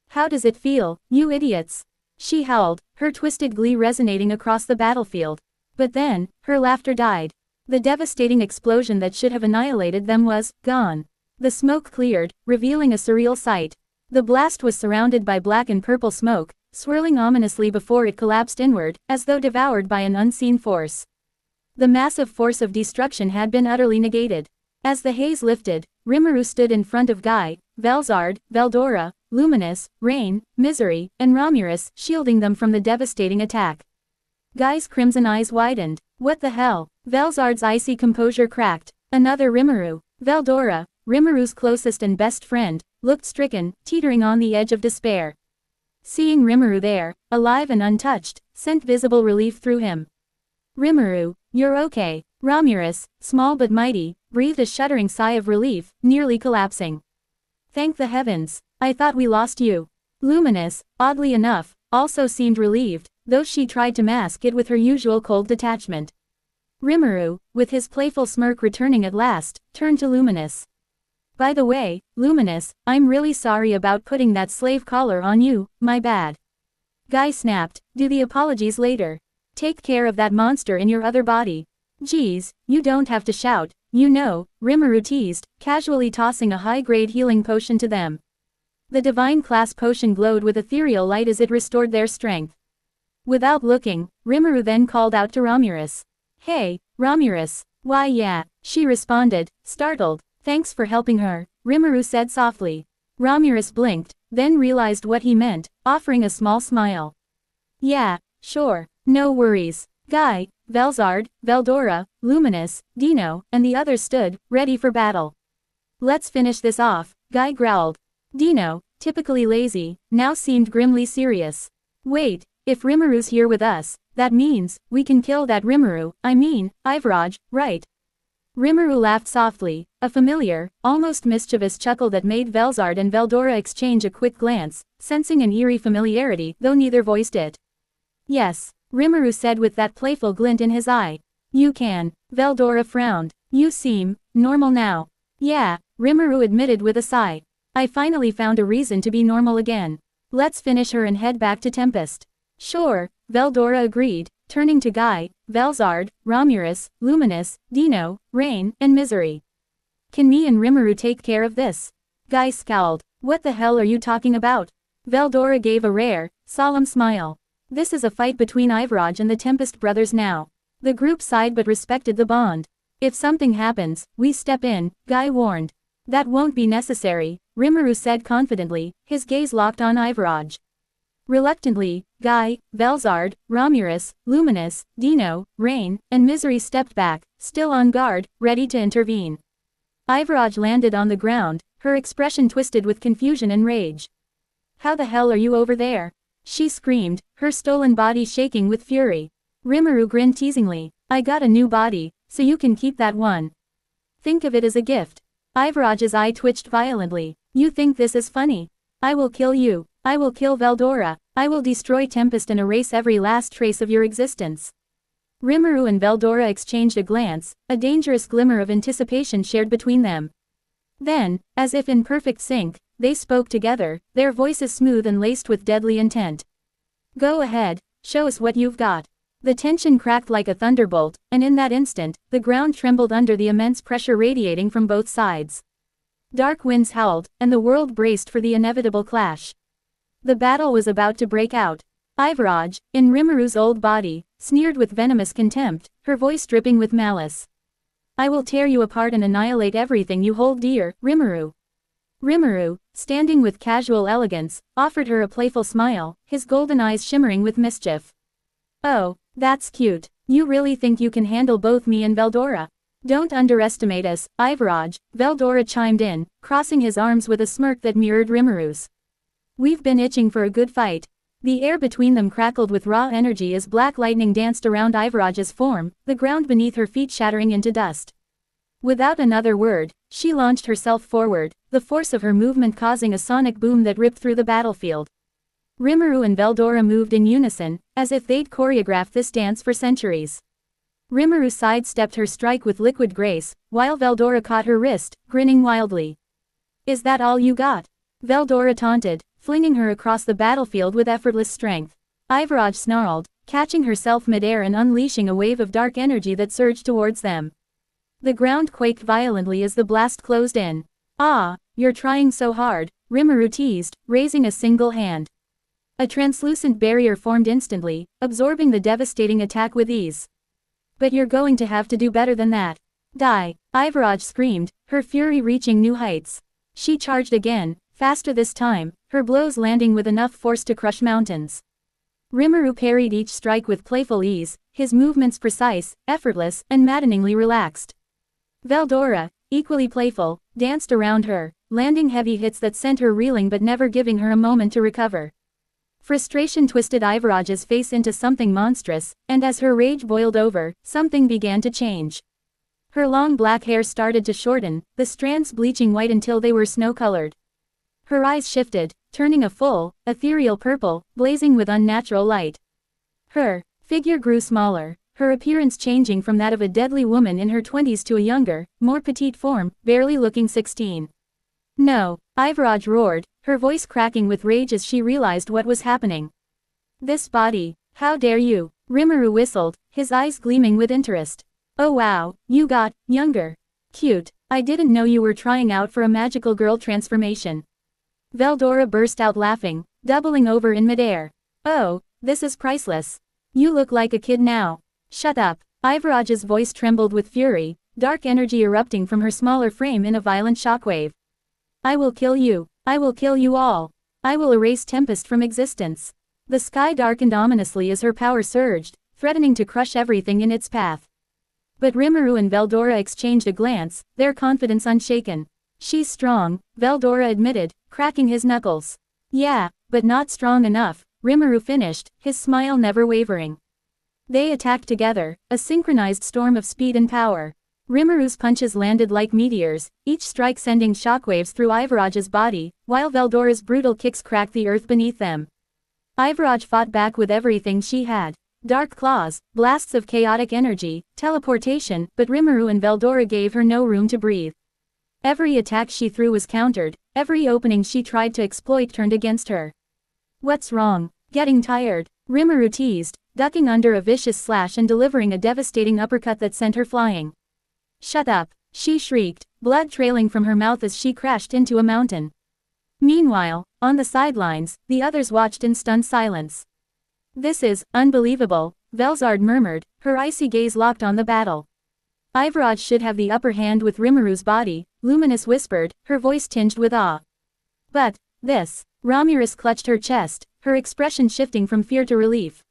How does it feel, you idiots? She howled, her twisted glee resonating across the battlefield. But then, her laughter died. The devastating explosion that should have annihilated them was gone. The smoke cleared, revealing a surreal sight. The blast was surrounded by black and purple smoke, swirling ominously before it collapsed inward, as though devoured by an unseen force. The massive force of destruction had been utterly negated. As the haze lifted, Rimuru stood in front of Guy, Velzard, Veldora, Luminous, Rain, Misery, and Romulus, shielding them from the devastating attack. Guy's crimson eyes widened. What the hell? Velzard's icy composure cracked. Another Rimuru. Veldora, Rimuru's closest and best friend, looked stricken, teetering on the edge of despair. Seeing Rimuru there, alive and untouched, sent visible relief through him. Rimuru, you're okay. Romulus, small but mighty, breathed a shuddering sigh of relief, nearly collapsing. Thank the heavens. I thought we lost you. Luminous, oddly enough, also seemed relieved, though she tried to mask it with her usual cold detachment. Rimuru, with his playful smirk returning at last, turned to Luminous. By the way, Luminous, I'm really sorry about putting that slave collar on you, my bad. Guy snapped, do the apologies later. Take care of that monster in your other body. Geez, you don't have to shout, you know, Rimuru teased, casually tossing a high-grade healing potion to them. The divine class potion glowed with ethereal light as it restored their strength. Without looking, Rimuru then called out to Romulus. Hey, Romulus. Why yeah, she responded, startled. Thanks for helping her, Rimuru said softly. Romulus blinked, then realized what he meant, offering a small smile. Yeah, sure, no worries. Guy, Velzard, Veldora, Luminous, Dino, and the others stood, ready for battle. Let's finish this off, Guy growled. Dino, typically lazy, now seemed grimly serious. Wait, if Rimuru's here with us, that means, we can kill that Rimuru, I mean, Ivaraj, right? Rimuru laughed softly, a familiar, almost mischievous chuckle that made Velzard and Veldora exchange a quick glance, sensing an eerie familiarity, though neither voiced it. Yes, Rimuru said with that playful glint in his eye. You can. Veldora frowned. You seem normal now. Yeah, Rimuru admitted with a sigh. I finally found a reason to be normal again. Let's finish her and head back to Tempest. Sure, Veldora agreed, turning to Guy, Velzard, Romulus, Luminous, Dino, Rain, and Misery. Can me and Rimuru take care of this? Guy scowled. What the hell are you talking about? Veldora gave a rare, solemn smile. This is a fight between Ivaraj and the Tempest brothers now. The group sighed but respected the bond. If something happens, we step in, Guy warned. That won't be necessary, Rimuru said confidently, his gaze locked on Ivaraj. Reluctantly, Guy, Velzard, Romulus, Luminous, Dino, Rain, and Misery stepped back, still on guard, ready to intervene. Ivaraj landed on the ground, her expression twisted with confusion and rage. How the hell are you over there? She screamed, her stolen body shaking with fury. Rimuru grinned teasingly. I got a new body, so you can keep that one. Think of it as a gift. Ivaraj's eye twitched violently. You think this is funny? I will kill you. I will kill Veldora. I will destroy Tempest and erase every last trace of your existence. Rimuru and Veldora exchanged a glance, a dangerous glimmer of anticipation shared between them. Then, as if in perfect sync, they spoke together, their voices smooth and laced with deadly intent. Go ahead, show us what you've got. The tension cracked like a thunderbolt, and in that instant, the ground trembled under the immense pressure radiating from both sides. Dark winds howled, and the world braced for the inevitable clash. The battle was about to break out. Ivaraj, in Rimuru's old body, sneered with venomous contempt, her voice dripping with malice. I will tear you apart and annihilate everything you hold dear, Rimuru. Rimuru, standing with casual elegance, offered her a playful smile, his golden eyes shimmering with mischief. Oh, that's cute. You really think you can handle both me and Veldora? Don't underestimate us, Ivaraj, Veldora chimed in, crossing his arms with a smirk that mirrored Rimuru's. We've been itching for a good fight. The air between them crackled with raw energy as black lightning danced around Ivaraj's form, the ground beneath her feet shattering into dust. Without another word, she launched herself forward, the force of her movement causing a sonic boom that ripped through the battlefield. Rimuru and Veldora moved in unison, as if they'd choreographed this dance for centuries. Rimuru sidestepped her strike with liquid grace, while Veldora caught her wrist, grinning wildly. Is that all you got? Veldora taunted, flinging her across the battlefield with effortless strength. Ivaraj snarled, catching herself midair and unleashing a wave of dark energy that surged towards them. The ground quaked violently as the blast closed in. Ah, you're trying so hard, Rimuru teased, raising a single hand. A translucent barrier formed instantly, absorbing the devastating attack with ease. But you're going to have to do better than that. Die, Ivaraj screamed, her fury reaching new heights. She charged again, faster this time, her blows landing with enough force to crush mountains. Rimuru parried each strike with playful ease, his movements precise, effortless, and maddeningly relaxed. Veldora, equally playful, danced around her, landing heavy hits that sent her reeling but never giving her a moment to recover. Frustration twisted Ivaraj's face into something monstrous, and as her rage boiled over, something began to change. Her long black hair started to shorten, the strands bleaching white until they were snow-colored. Her eyes shifted, turning a full, ethereal purple, blazing with unnatural light. Her figure grew smaller, her appearance changing from that of a deadly woman in her 20s to a younger, more petite form, barely looking 16. No, Ivaraj roared, her voice cracking with rage as she realized what was happening. This body, how dare you? Rimuru whistled, his eyes gleaming with interest. Oh wow, you got younger. Cute, I didn't know you were trying out for a magical girl transformation. Veldora burst out laughing, doubling over in midair. Oh, this is priceless. You look like a kid now. Shut up. Ivaraj's voice trembled with fury, dark energy erupting from her smaller frame in a violent shockwave. I will kill you. I will kill you all. I will erase Tempest from existence. The sky darkened ominously as her power surged, threatening to crush everything in its path. But Rimuru and Veldora exchanged a glance, their confidence unshaken. She's strong, Veldora admitted, cracking his knuckles. Yeah, but not strong enough, Rimuru finished, his smile never wavering. They attacked together, a synchronized storm of speed and power. Rimuru's punches landed like meteors, each strike sending shockwaves through Ivaraj's body, while Veldora's brutal kicks cracked the earth beneath them. Ivaraj fought back with everything she had. Dark claws, blasts of chaotic energy, teleportation, but Rimuru and Veldora gave her no room to breathe. Every attack she threw was countered, every opening she tried to exploit turned against her. What's wrong? Getting tired? Rimuru teased, ducking under a vicious slash and delivering a devastating uppercut that sent her flying. Shut up, she shrieked, blood trailing from her mouth as she crashed into a mountain. Meanwhile, on the sidelines, the others watched in stunned silence. This is unbelievable, Velzard murmured, her icy gaze locked on the battle. Ivaraj should have the upper hand with Rimuru's body, Luminous whispered, her voice tinged with awe. But this, Ramirez clutched her chest, her expression shifting from fear to relief.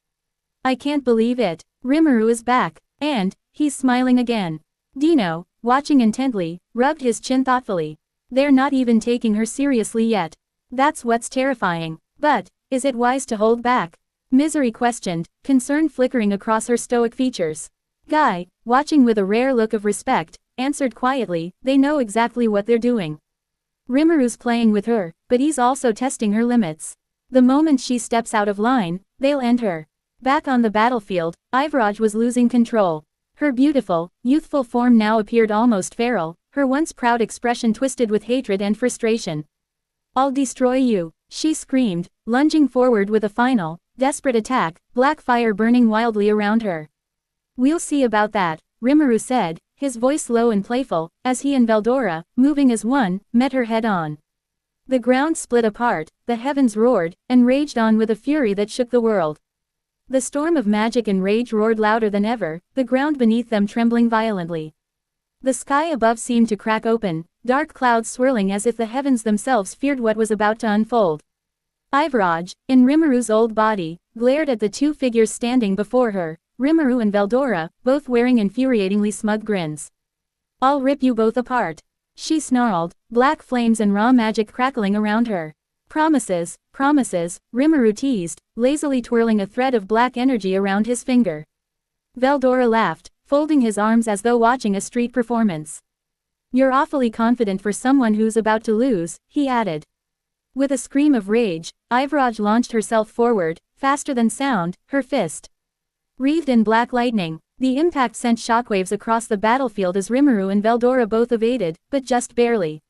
I can't believe it, Rimuru is back, and he's smiling again. Dino, watching intently, rubbed his chin thoughtfully. They're not even taking her seriously yet. That's what's terrifying. But, is it wise to hold back? Misery questioned, concern flickering across her stoic features. Guy, watching with a rare look of respect, answered quietly, they know exactly what they're doing. Rimuru's playing with her, but he's also testing her limits. The moment she steps out of line, they'll end her. Back on the battlefield, Ivaraj was losing control. Her beautiful, youthful form now appeared almost feral, her once proud expression twisted with hatred and frustration. I'll destroy you, she screamed, lunging forward with a final, desperate attack, black fire burning wildly around her. We'll see about that, Rimuru said, his voice low and playful, as he and Veldora, moving as one, met her head-on. The ground split apart, the heavens roared, and raged on with a fury that shook the world. The storm of magic and rage roared louder than ever, the ground beneath them trembling violently. The sky above seemed to crack open, dark clouds swirling as if the heavens themselves feared what was about to unfold. Ivaraj, in Rimuru's old body, glared at the two figures standing before her, Rimuru and Veldora, both wearing infuriatingly smug grins. "I'll rip you both apart," she snarled, black flames and raw magic crackling around her. "Promises, promises," Rimuru teased, lazily twirling a thread of black energy around his finger. Veldora laughed, folding his arms as though watching a street performance. "You're awfully confident for someone who's about to lose," he added. With a scream of rage, Ivaraj launched herself forward, faster than sound, her fist wreathed in black lightning. The impact sent shockwaves across the battlefield as Rimuru and Veldora both evaded, but just barely.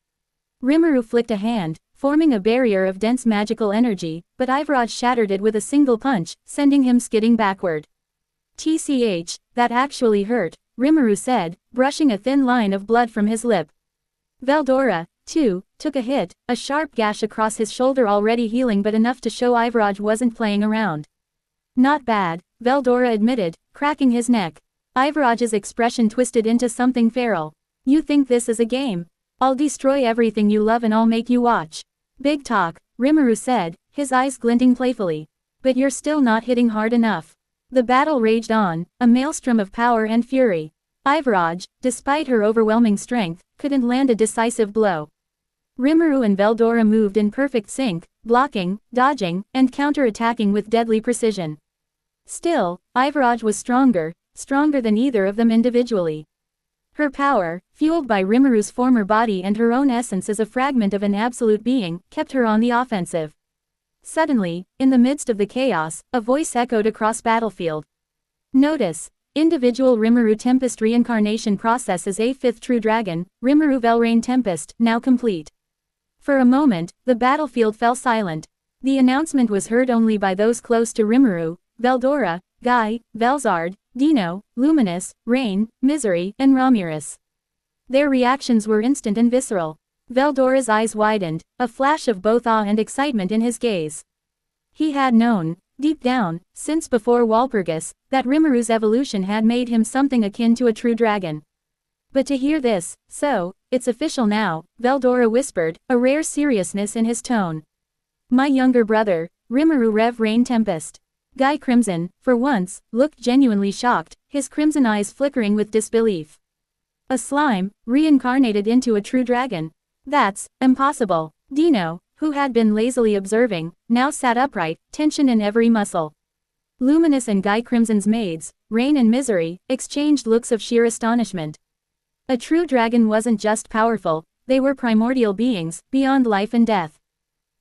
Rimuru flicked a hand, forming a barrier of dense magical energy, but Ivaraj shattered it with a single punch, sending him skidding backward. "TCH, that actually hurt," Rimuru said, brushing a thin line of blood from his lip. Veldora, too, took a hit, a sharp gash across his shoulder already healing but enough to show Ivaraj wasn't playing around. "Not bad," Veldora admitted, cracking his neck. Ivaraj's expression twisted into something feral. "You think this is a game? I'll destroy everything you love and I'll make you watch." "Big talk," Rimuru said, his eyes glinting playfully. "But you're still not hitting hard enough." The battle raged on, a maelstrom of power and fury. Ivaraj, despite her overwhelming strength, couldn't land a decisive blow. Rimuru and Veldora moved in perfect sync, blocking, dodging, and counter-attacking with deadly precision. Still, Ivaraj was stronger than either of them individually. Her power, fueled by Rimuru's former body and her own essence as a fragment of an absolute being, kept her on the offensive. Suddenly, in the midst of the chaos, a voice echoed across battlefield. "Notice, individual Rimuru Tempest reincarnation process as a fifth true dragon, Rimuru Velrain Tempest, now complete." For a moment, the battlefield fell silent. The announcement was heard only by those close to Rimuru: Veldora, Guy, Velzard, Dino, Luminous, Rain, Misery, and Ramirez. Their reactions were instant and visceral. Veldora's eyes widened, a flash of both awe and excitement in his gaze. He had known, deep down, since before Walpurgis, that Rimuru's evolution had made him something akin to a true dragon. But to hear this, "So, it's official now," Veldora whispered, a rare seriousness in his tone. "My younger brother, Rimuru Rev Rain Tempest." Guy Crimson, for once, looked genuinely shocked, his crimson eyes flickering with disbelief. "A slime, reincarnated into a true dragon? That's impossible." Dino, who had been lazily observing, now sat upright, tension in every muscle. Luminous and Guy Crimson's maids, Rain and Misery, exchanged looks of sheer astonishment. A true dragon wasn't just powerful, they were primordial beings, beyond life and death.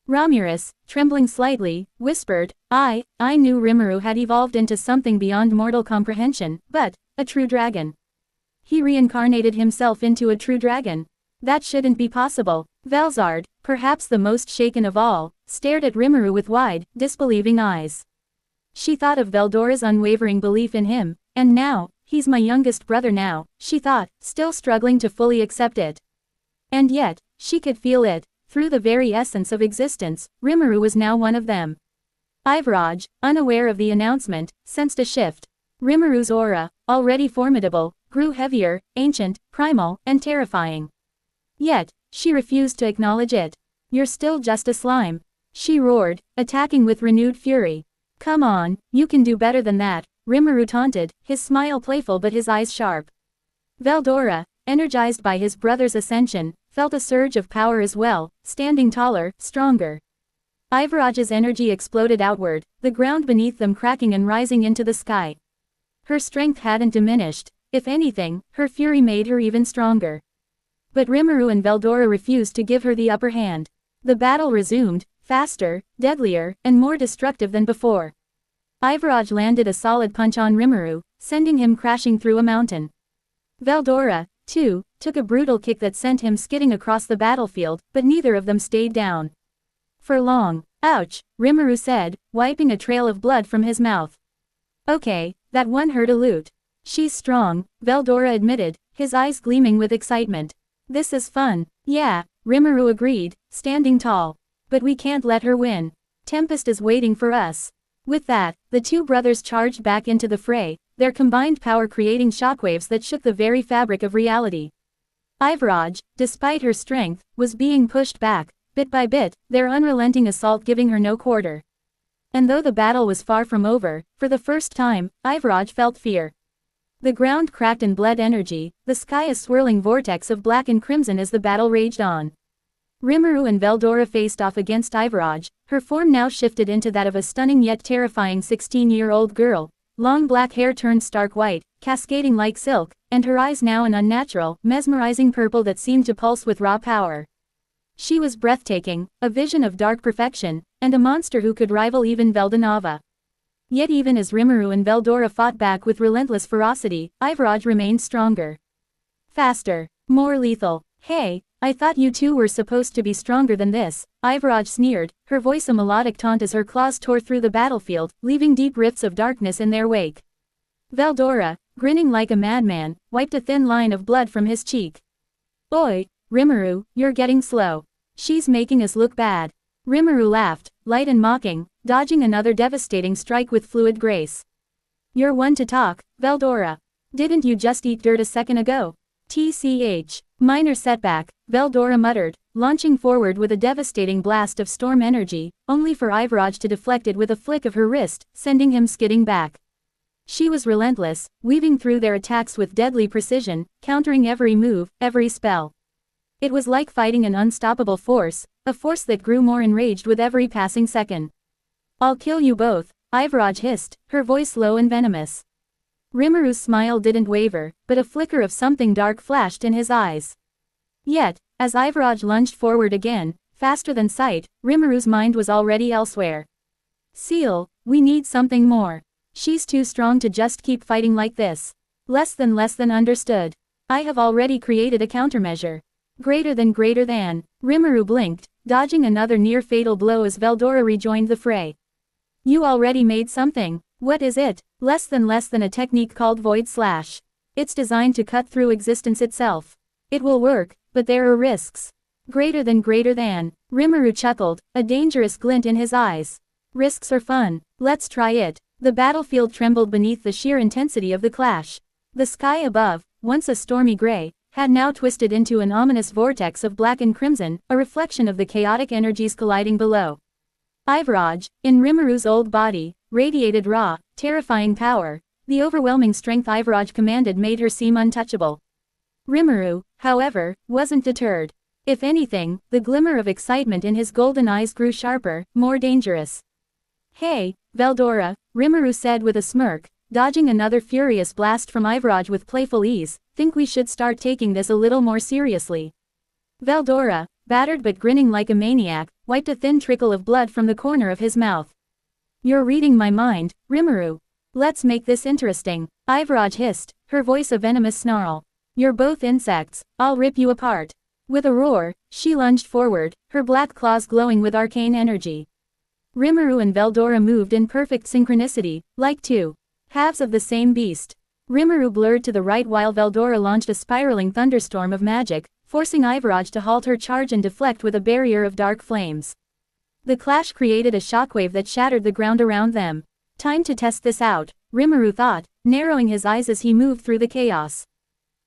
Ramirez, trembling slightly, whispered, I knew Rimuru had evolved into something beyond mortal comprehension, but, a true dragon. He reincarnated himself into a true dragon. That shouldn't be possible." Velzard, perhaps the most shaken of all, stared at Rimuru with wide, disbelieving eyes. She thought of Veldora's unwavering belief in him, and now, he's my youngest brother now, she thought, still struggling to fully accept it. And yet, she could feel it, through the very essence of existence, Rimuru was now one of them. Ivaraj, unaware of the announcement, sensed a shift. Rimuru's aura, already formidable, grew heavier, ancient, primal, and terrifying. Yet, she refused to acknowledge it. "You're still just a slime," she roared, attacking with renewed fury. "Come on, you can do better than that," Rimuru taunted, his smile playful but his eyes sharp. Veldora, energized by his brother's ascension, felt a surge of power as well, standing taller, stronger. Ivaraj's energy exploded outward, the ground beneath them cracking and rising into the sky. Her strength hadn't diminished, if anything, her fury made her even stronger. But Rimuru and Veldora refused to give her the upper hand. The battle resumed, faster, deadlier, and more destructive than before. Ivaraj landed a solid punch on Rimuru, sending him crashing through a mountain. Veldora, too, took a brutal kick that sent him skidding across the battlefield, but neither of them stayed down for long. "Ouch," Rimuru said, wiping a trail of blood from his mouth. "Okay, that one hurt a loot." She's strong, Veldora admitted, his eyes gleaming with excitement. This is fun. Yeah, Rimuru agreed, standing tall. But we can't let her win. Tempest is waiting for us. With that, the two brothers charged back into the fray, their combined power creating shockwaves that shook the very fabric of reality. Ivaraj, despite her strength, was being pushed back, bit by bit, their unrelenting assault giving her no quarter. And though the battle was far from over, for the first time, Ivaraj felt fear. The ground cracked and bled energy, the sky a swirling vortex of black and crimson as the battle raged on. Rimuru and Veldora faced off against Ivaraj, her form now shifted into that of a stunning yet terrifying 16-year-old girl, long black hair turned stark white, cascading like silk, and her eyes now an unnatural, mesmerizing purple that seemed to pulse with raw power. She was breathtaking, a vision of dark perfection, and a monster who could rival even Veldanava. Yet even as Rimuru and Veldora fought back with relentless ferocity, Ivaraj remained stronger. Faster. More lethal. Hey, I thought you two were supposed to be stronger than this, Ivaraj sneered, her voice a melodic taunt as her claws tore through the battlefield, leaving deep rifts of darkness in their wake. Veldora, grinning like a madman, wiped a thin line of blood from his cheek. Oi, Rimuru, you're getting slow. She's making us look bad. Rimuru laughed, light and mocking, dodging another devastating strike with fluid grace. You're one to talk, Veldora. Didn't you just eat dirt a second ago? TCH. Minor setback, Veldora muttered, launching forward with a devastating blast of storm energy, only for Ivaraj to deflect it with a flick of her wrist, sending him skidding back. She was relentless, weaving through their attacks with deadly precision, countering every move, every spell. It was like fighting an unstoppable force, a force that grew more enraged with every passing second. I'll kill you both, Ivaraj hissed, her voice low and venomous. Rimuru's smile didn't waver, but a flicker of something dark flashed in his eyes. Yet, as Ivaraj lunged forward again, faster than sight, Rimuru's mind was already elsewhere. Seal, we need something more. She's too strong to just keep fighting like this. Less than understood. I have already created a countermeasure. Greater than. Rimuru blinked, dodging another near-fatal blow as Veldora rejoined the fray. You already made something. What is it? Less than a technique called Void Slash. It's designed to cut through existence itself. It will work, but there are risks. Greater than. Rimuru chuckled, a dangerous glint in his eyes. Risks are fun. Let's try it. The battlefield trembled beneath the sheer intensity of the clash. The sky above, once a stormy gray, had now twisted into an ominous vortex of black and crimson, a reflection of the chaotic energies colliding below. Ivaraj, in Rimuru's old body, radiated raw, terrifying power. The overwhelming strength Ivaraj commanded made her seem untouchable. Rimuru, however, wasn't deterred. If anything, the glimmer of excitement in his golden eyes grew sharper, more dangerous. Hey, Veldora, Rimuru said with a smirk, dodging another furious blast from Ivaraj with playful ease, think we should start taking this a little more seriously. Veldora, battered but grinning like a maniac, wiped a thin trickle of blood from the corner of his mouth. You're reading my mind, Rimuru. Let's make this interesting, Ivaraj hissed, her voice a venomous snarl. You're both insects, I'll rip you apart. With a roar, she lunged forward, her black claws glowing with arcane energy. Rimuru and Veldora moved in perfect synchronicity, like two halves of the same beast. Rimuru blurred to the right while Veldora launched a spiraling thunderstorm of magic, forcing Ivaraj to halt her charge and deflect with a barrier of dark flames. The clash created a shockwave that shattered the ground around them. Time to test this out, Rimuru thought, narrowing his eyes as he moved through the chaos.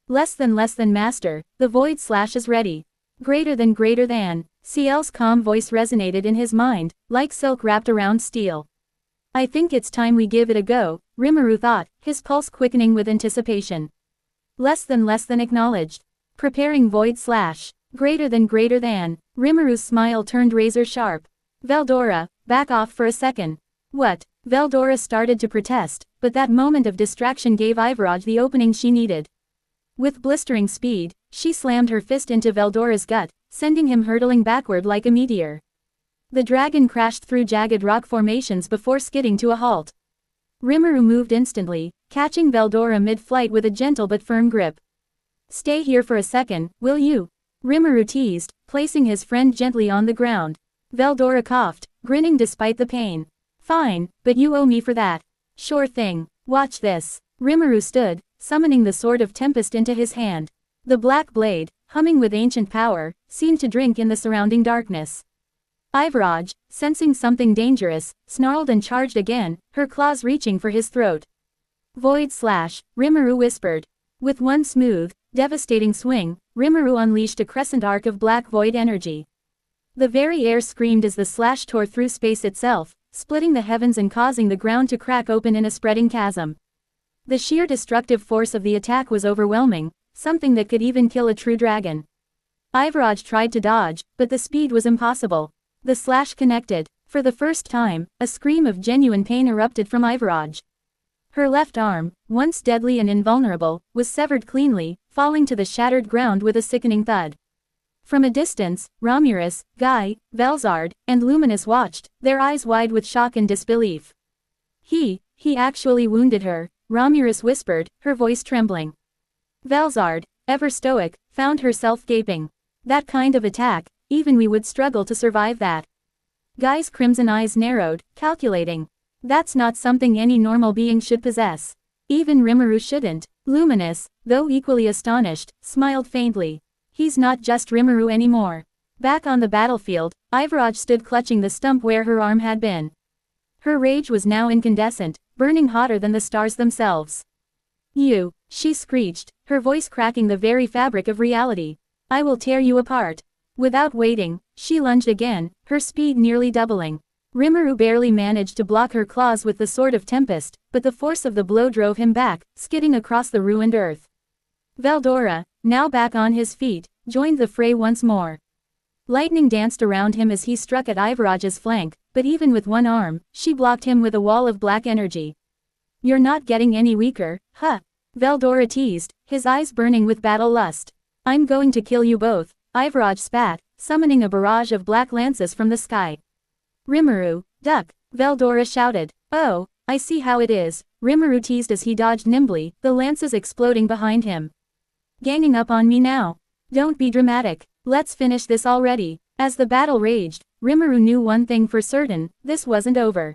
Less than master, the Void Slash is ready. Greater than. CL's calm voice resonated in his mind, like silk wrapped around steel. I think it's time we give it a go, Rimuru thought, his pulse quickening with anticipation. Less than acknowledged. Preparing Void Slash. Greater than. Rimuru's smile turned razor sharp. Veldora, back off for a second. What? Veldora started to protest, but that moment of distraction gave Ivaraj the opening she needed. With blistering speed, she slammed her fist into Veldora's gut, sending him hurtling backward like a meteor. The dragon crashed through jagged rock formations before skidding to a halt. Rimuru moved instantly, catching Veldora mid-flight with a gentle but firm grip. Stay here for a second, will you? Rimuru teased, placing his friend gently on the ground. Veldora coughed, grinning despite the pain. Fine, but you owe me for that. Sure thing. Watch this. Rimuru stood, summoning the Sword of Tempest into his hand. The black blade, humming with ancient power, seemed to drink in the surrounding darkness. Ivaraj, sensing something dangerous, snarled and charged again, her claws reaching for his throat. Void Slash, Rimuru whispered. With one smooth, devastating swing, Rimuru unleashed a crescent arc of black void energy. The very air screamed as the slash tore through space itself, splitting the heavens and causing the ground to crack open in a spreading chasm. The sheer destructive force of the attack was overwhelming, something that could even kill a true dragon. Ivaraj tried to dodge, but the speed was impossible. The slash connected. For the first time, a scream of genuine pain erupted from Ivaraj. Her left arm, once deadly and invulnerable, was severed cleanly, falling to the shattered ground with a sickening thud. From a distance, Romulus, Guy, Velzard, and Luminous watched, their eyes wide with shock and disbelief. He actually wounded her, Romulus whispered, her voice trembling. Velzard, ever stoic, found herself gaping. That kind of attack, even we would struggle to survive that. Guy's crimson eyes narrowed, calculating. That's not something any normal being should possess. Even Rimuru shouldn't. Luminous, though equally astonished, smiled faintly. He's not just Rimuru anymore. Back on the battlefield, Ivaraj stood clutching the stump where her arm had been. Her rage was now incandescent, burning hotter than the stars themselves. You, she screeched, her voice cracking the very fabric of reality. I will tear you apart. Without waiting, she lunged again, her speed nearly doubling. Rimuru barely managed to block her claws with the Sword of Tempest, but the force of the blow drove him back, skidding across the ruined earth. Veldora, now back on his feet, joined the fray once more. Lightning danced around him as he struck at Ivaraj's flank, but even with one arm, she blocked him with a wall of black energy. You're not getting any weaker, huh? Veldora teased, his eyes burning with battle lust. I'm going to kill you both, Ivaraj spat, summoning a barrage of black lances from the sky. Rimuru, duck, Veldora shouted. Oh, I see how it is, Rimuru teased as he dodged nimbly, the lances exploding behind him. Ganging up on me now. Don't be dramatic, let's finish this already. As the battle raged, Rimuru knew one thing for certain, this wasn't over.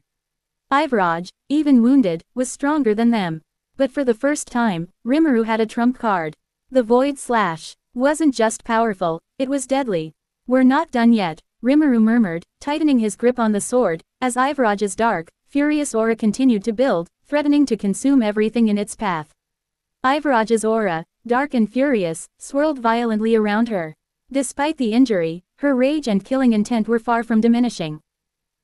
Ivaraj, even wounded, was stronger than them. But for the first time, Rimuru had a trump card. The Void Slash wasn't just powerful, it was deadly. We're not done yet, Rimuru murmured, tightening his grip on the sword, as Ivaraj's dark, furious aura continued to build, threatening to consume everything in its path. Ivaraj's aura, dark and furious, swirled violently around her. Despite the injury, her rage and killing intent were far from diminishing.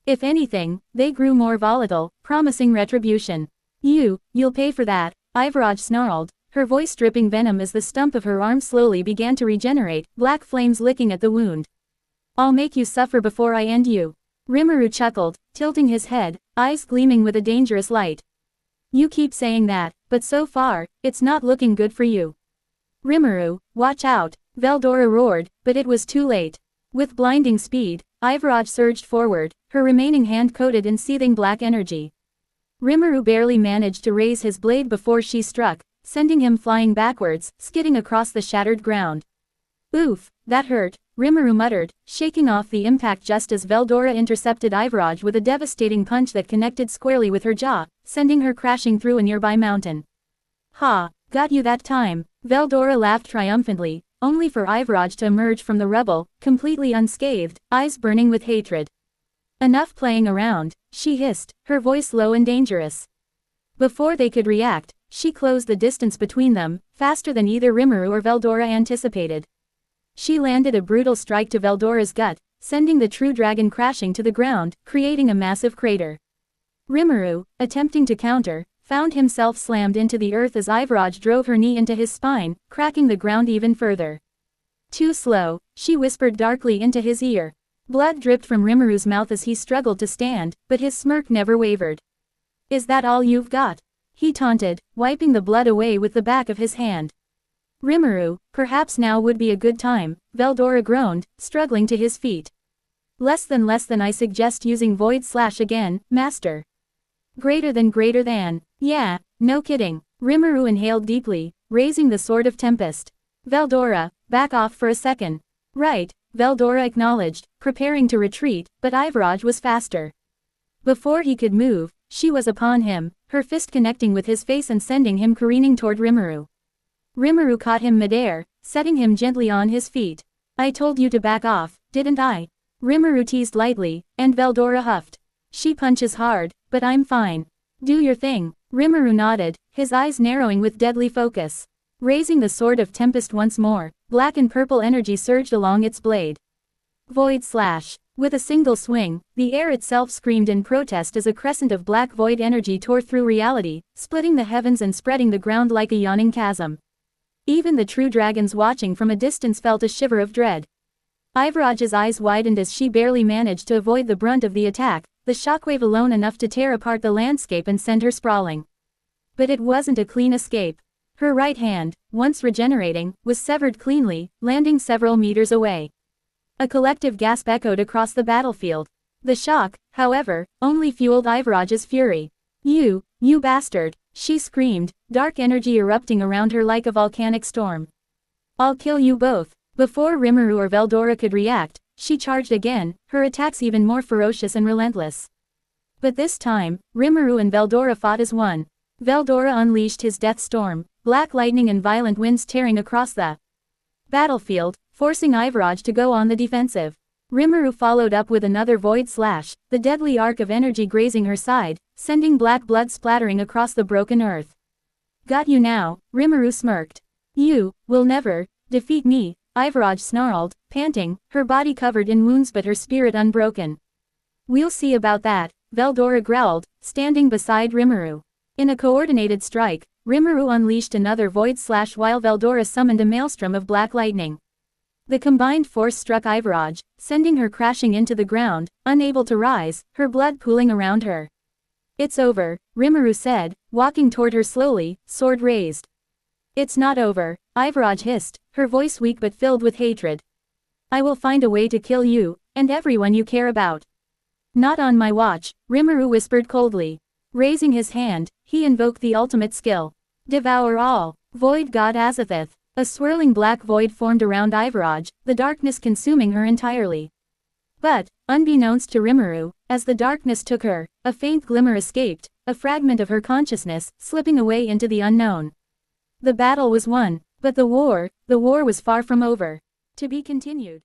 If anything, they grew more volatile, promising retribution. You'll pay for that, Ivaraj snarled, her voice dripping venom as the stump of her arm slowly began to regenerate, black flames licking at the wound. I'll make you suffer before I end you. Rimuru chuckled, tilting his head, eyes gleaming with a dangerous light. You keep saying that, but so far, it's not looking good for you. Rimuru, watch out, Veldora roared, but it was too late. With blinding speed, Ivaraj surged forward, her remaining hand coated in seething black energy. Rimuru barely managed to raise his blade before she struck, sending him flying backwards, skidding across the shattered ground. Oof, that hurt, Rimuru muttered, shaking off the impact just as Veldora intercepted Ivaraj with a devastating punch that connected squarely with her jaw, sending her crashing through a nearby mountain. Ha, got you that time, Veldora laughed triumphantly, only for Ivaraj to emerge from the rubble, completely unscathed, eyes burning with hatred. Enough playing around, she hissed, her voice low and dangerous. Before they could react, she closed the distance between them, faster than either Rimuru or Veldora anticipated. She landed a brutal strike to Veldora's gut, sending the true dragon crashing to the ground, creating a massive crater. Rimuru, attempting to counter, found himself slammed into the earth as Ivaraj drove her knee into his spine, cracking the ground even further. Too slow, she whispered darkly into his ear. Blood dripped from Rimuru's mouth as he struggled to stand, but his smirk never wavered. Is that all you've got? He taunted, wiping the blood away with the back of his hand. Rimuru, perhaps now would be a good time, Veldora groaned, struggling to his feet. Less than I suggest using Void Slash again, Master. Greater than, yeah, no kidding, Rimuru inhaled deeply, raising the Sword of Tempest. Veldora, back off for a second. Right, Veldora acknowledged, preparing to retreat, but Ivaraj was faster. Before he could move, she was upon him, her fist connecting with his face and sending him careening toward Rimuru. Rimuru caught him midair, setting him gently on his feet. I told you to back off, didn't I? Rimuru teased lightly, and Veldora huffed. She punches hard, but I'm fine. Do your thing. Rimuru nodded, his eyes narrowing with deadly focus. Raising the sword of Tempest once more, black and purple energy surged along its blade. Void slash. With a single swing, the air itself screamed in protest as a crescent of black void energy tore through reality, splitting the heavens and spreading the ground like a yawning chasm. Even the true dragons watching from a distance felt a shiver of dread. Ivaraj's eyes widened as she barely managed to avoid the brunt of the attack, the shockwave alone enough to tear apart the landscape and send her sprawling. But it wasn't a clean escape. Her right hand, once regenerating, was severed cleanly, landing several meters away. A collective gasp echoed across the battlefield. The shock, however, only fueled Ivaraj's fury. You bastard, she screamed, dark energy erupting around her like a volcanic storm. I'll kill you both. Before Rimuru or Veldora could react, she charged again, her attacks even more ferocious and relentless. But this time, Rimuru and Veldora fought as one. Veldora unleashed his death storm, black lightning and violent winds tearing across the battlefield, forcing Ivaraj to go on the defensive. Rimuru followed up with another void slash, the deadly arc of energy grazing her side, sending black blood splattering across the broken earth. Got you now, Rimuru smirked. You will never defeat me, Ivaraj snarled, panting, her body covered in wounds but her spirit unbroken. We'll see about that, Veldora growled, standing beside Rimuru. In a coordinated strike, Rimuru unleashed another void slash while Veldora summoned a maelstrom of black lightning. The combined force struck Ivaraj, sending her crashing into the ground, unable to rise, her blood pooling around her. It's over, Rimuru said, walking toward her slowly, sword raised. It's not over, Ivaraj hissed, her voice weak but filled with hatred. I will find a way to kill you, and everyone you care about. Not on my watch, Rimuru whispered coldly. Raising his hand, he invoked the ultimate skill. Devour all. Void God Azathoth. A swirling black void formed around Ivaraj, the darkness consuming her entirely. But, unbeknownst to Rimuru, as the darkness took her, a faint glimmer escaped, a fragment of her consciousness, slipping away into the unknown. The battle was won, but the war was far from over. To be continued.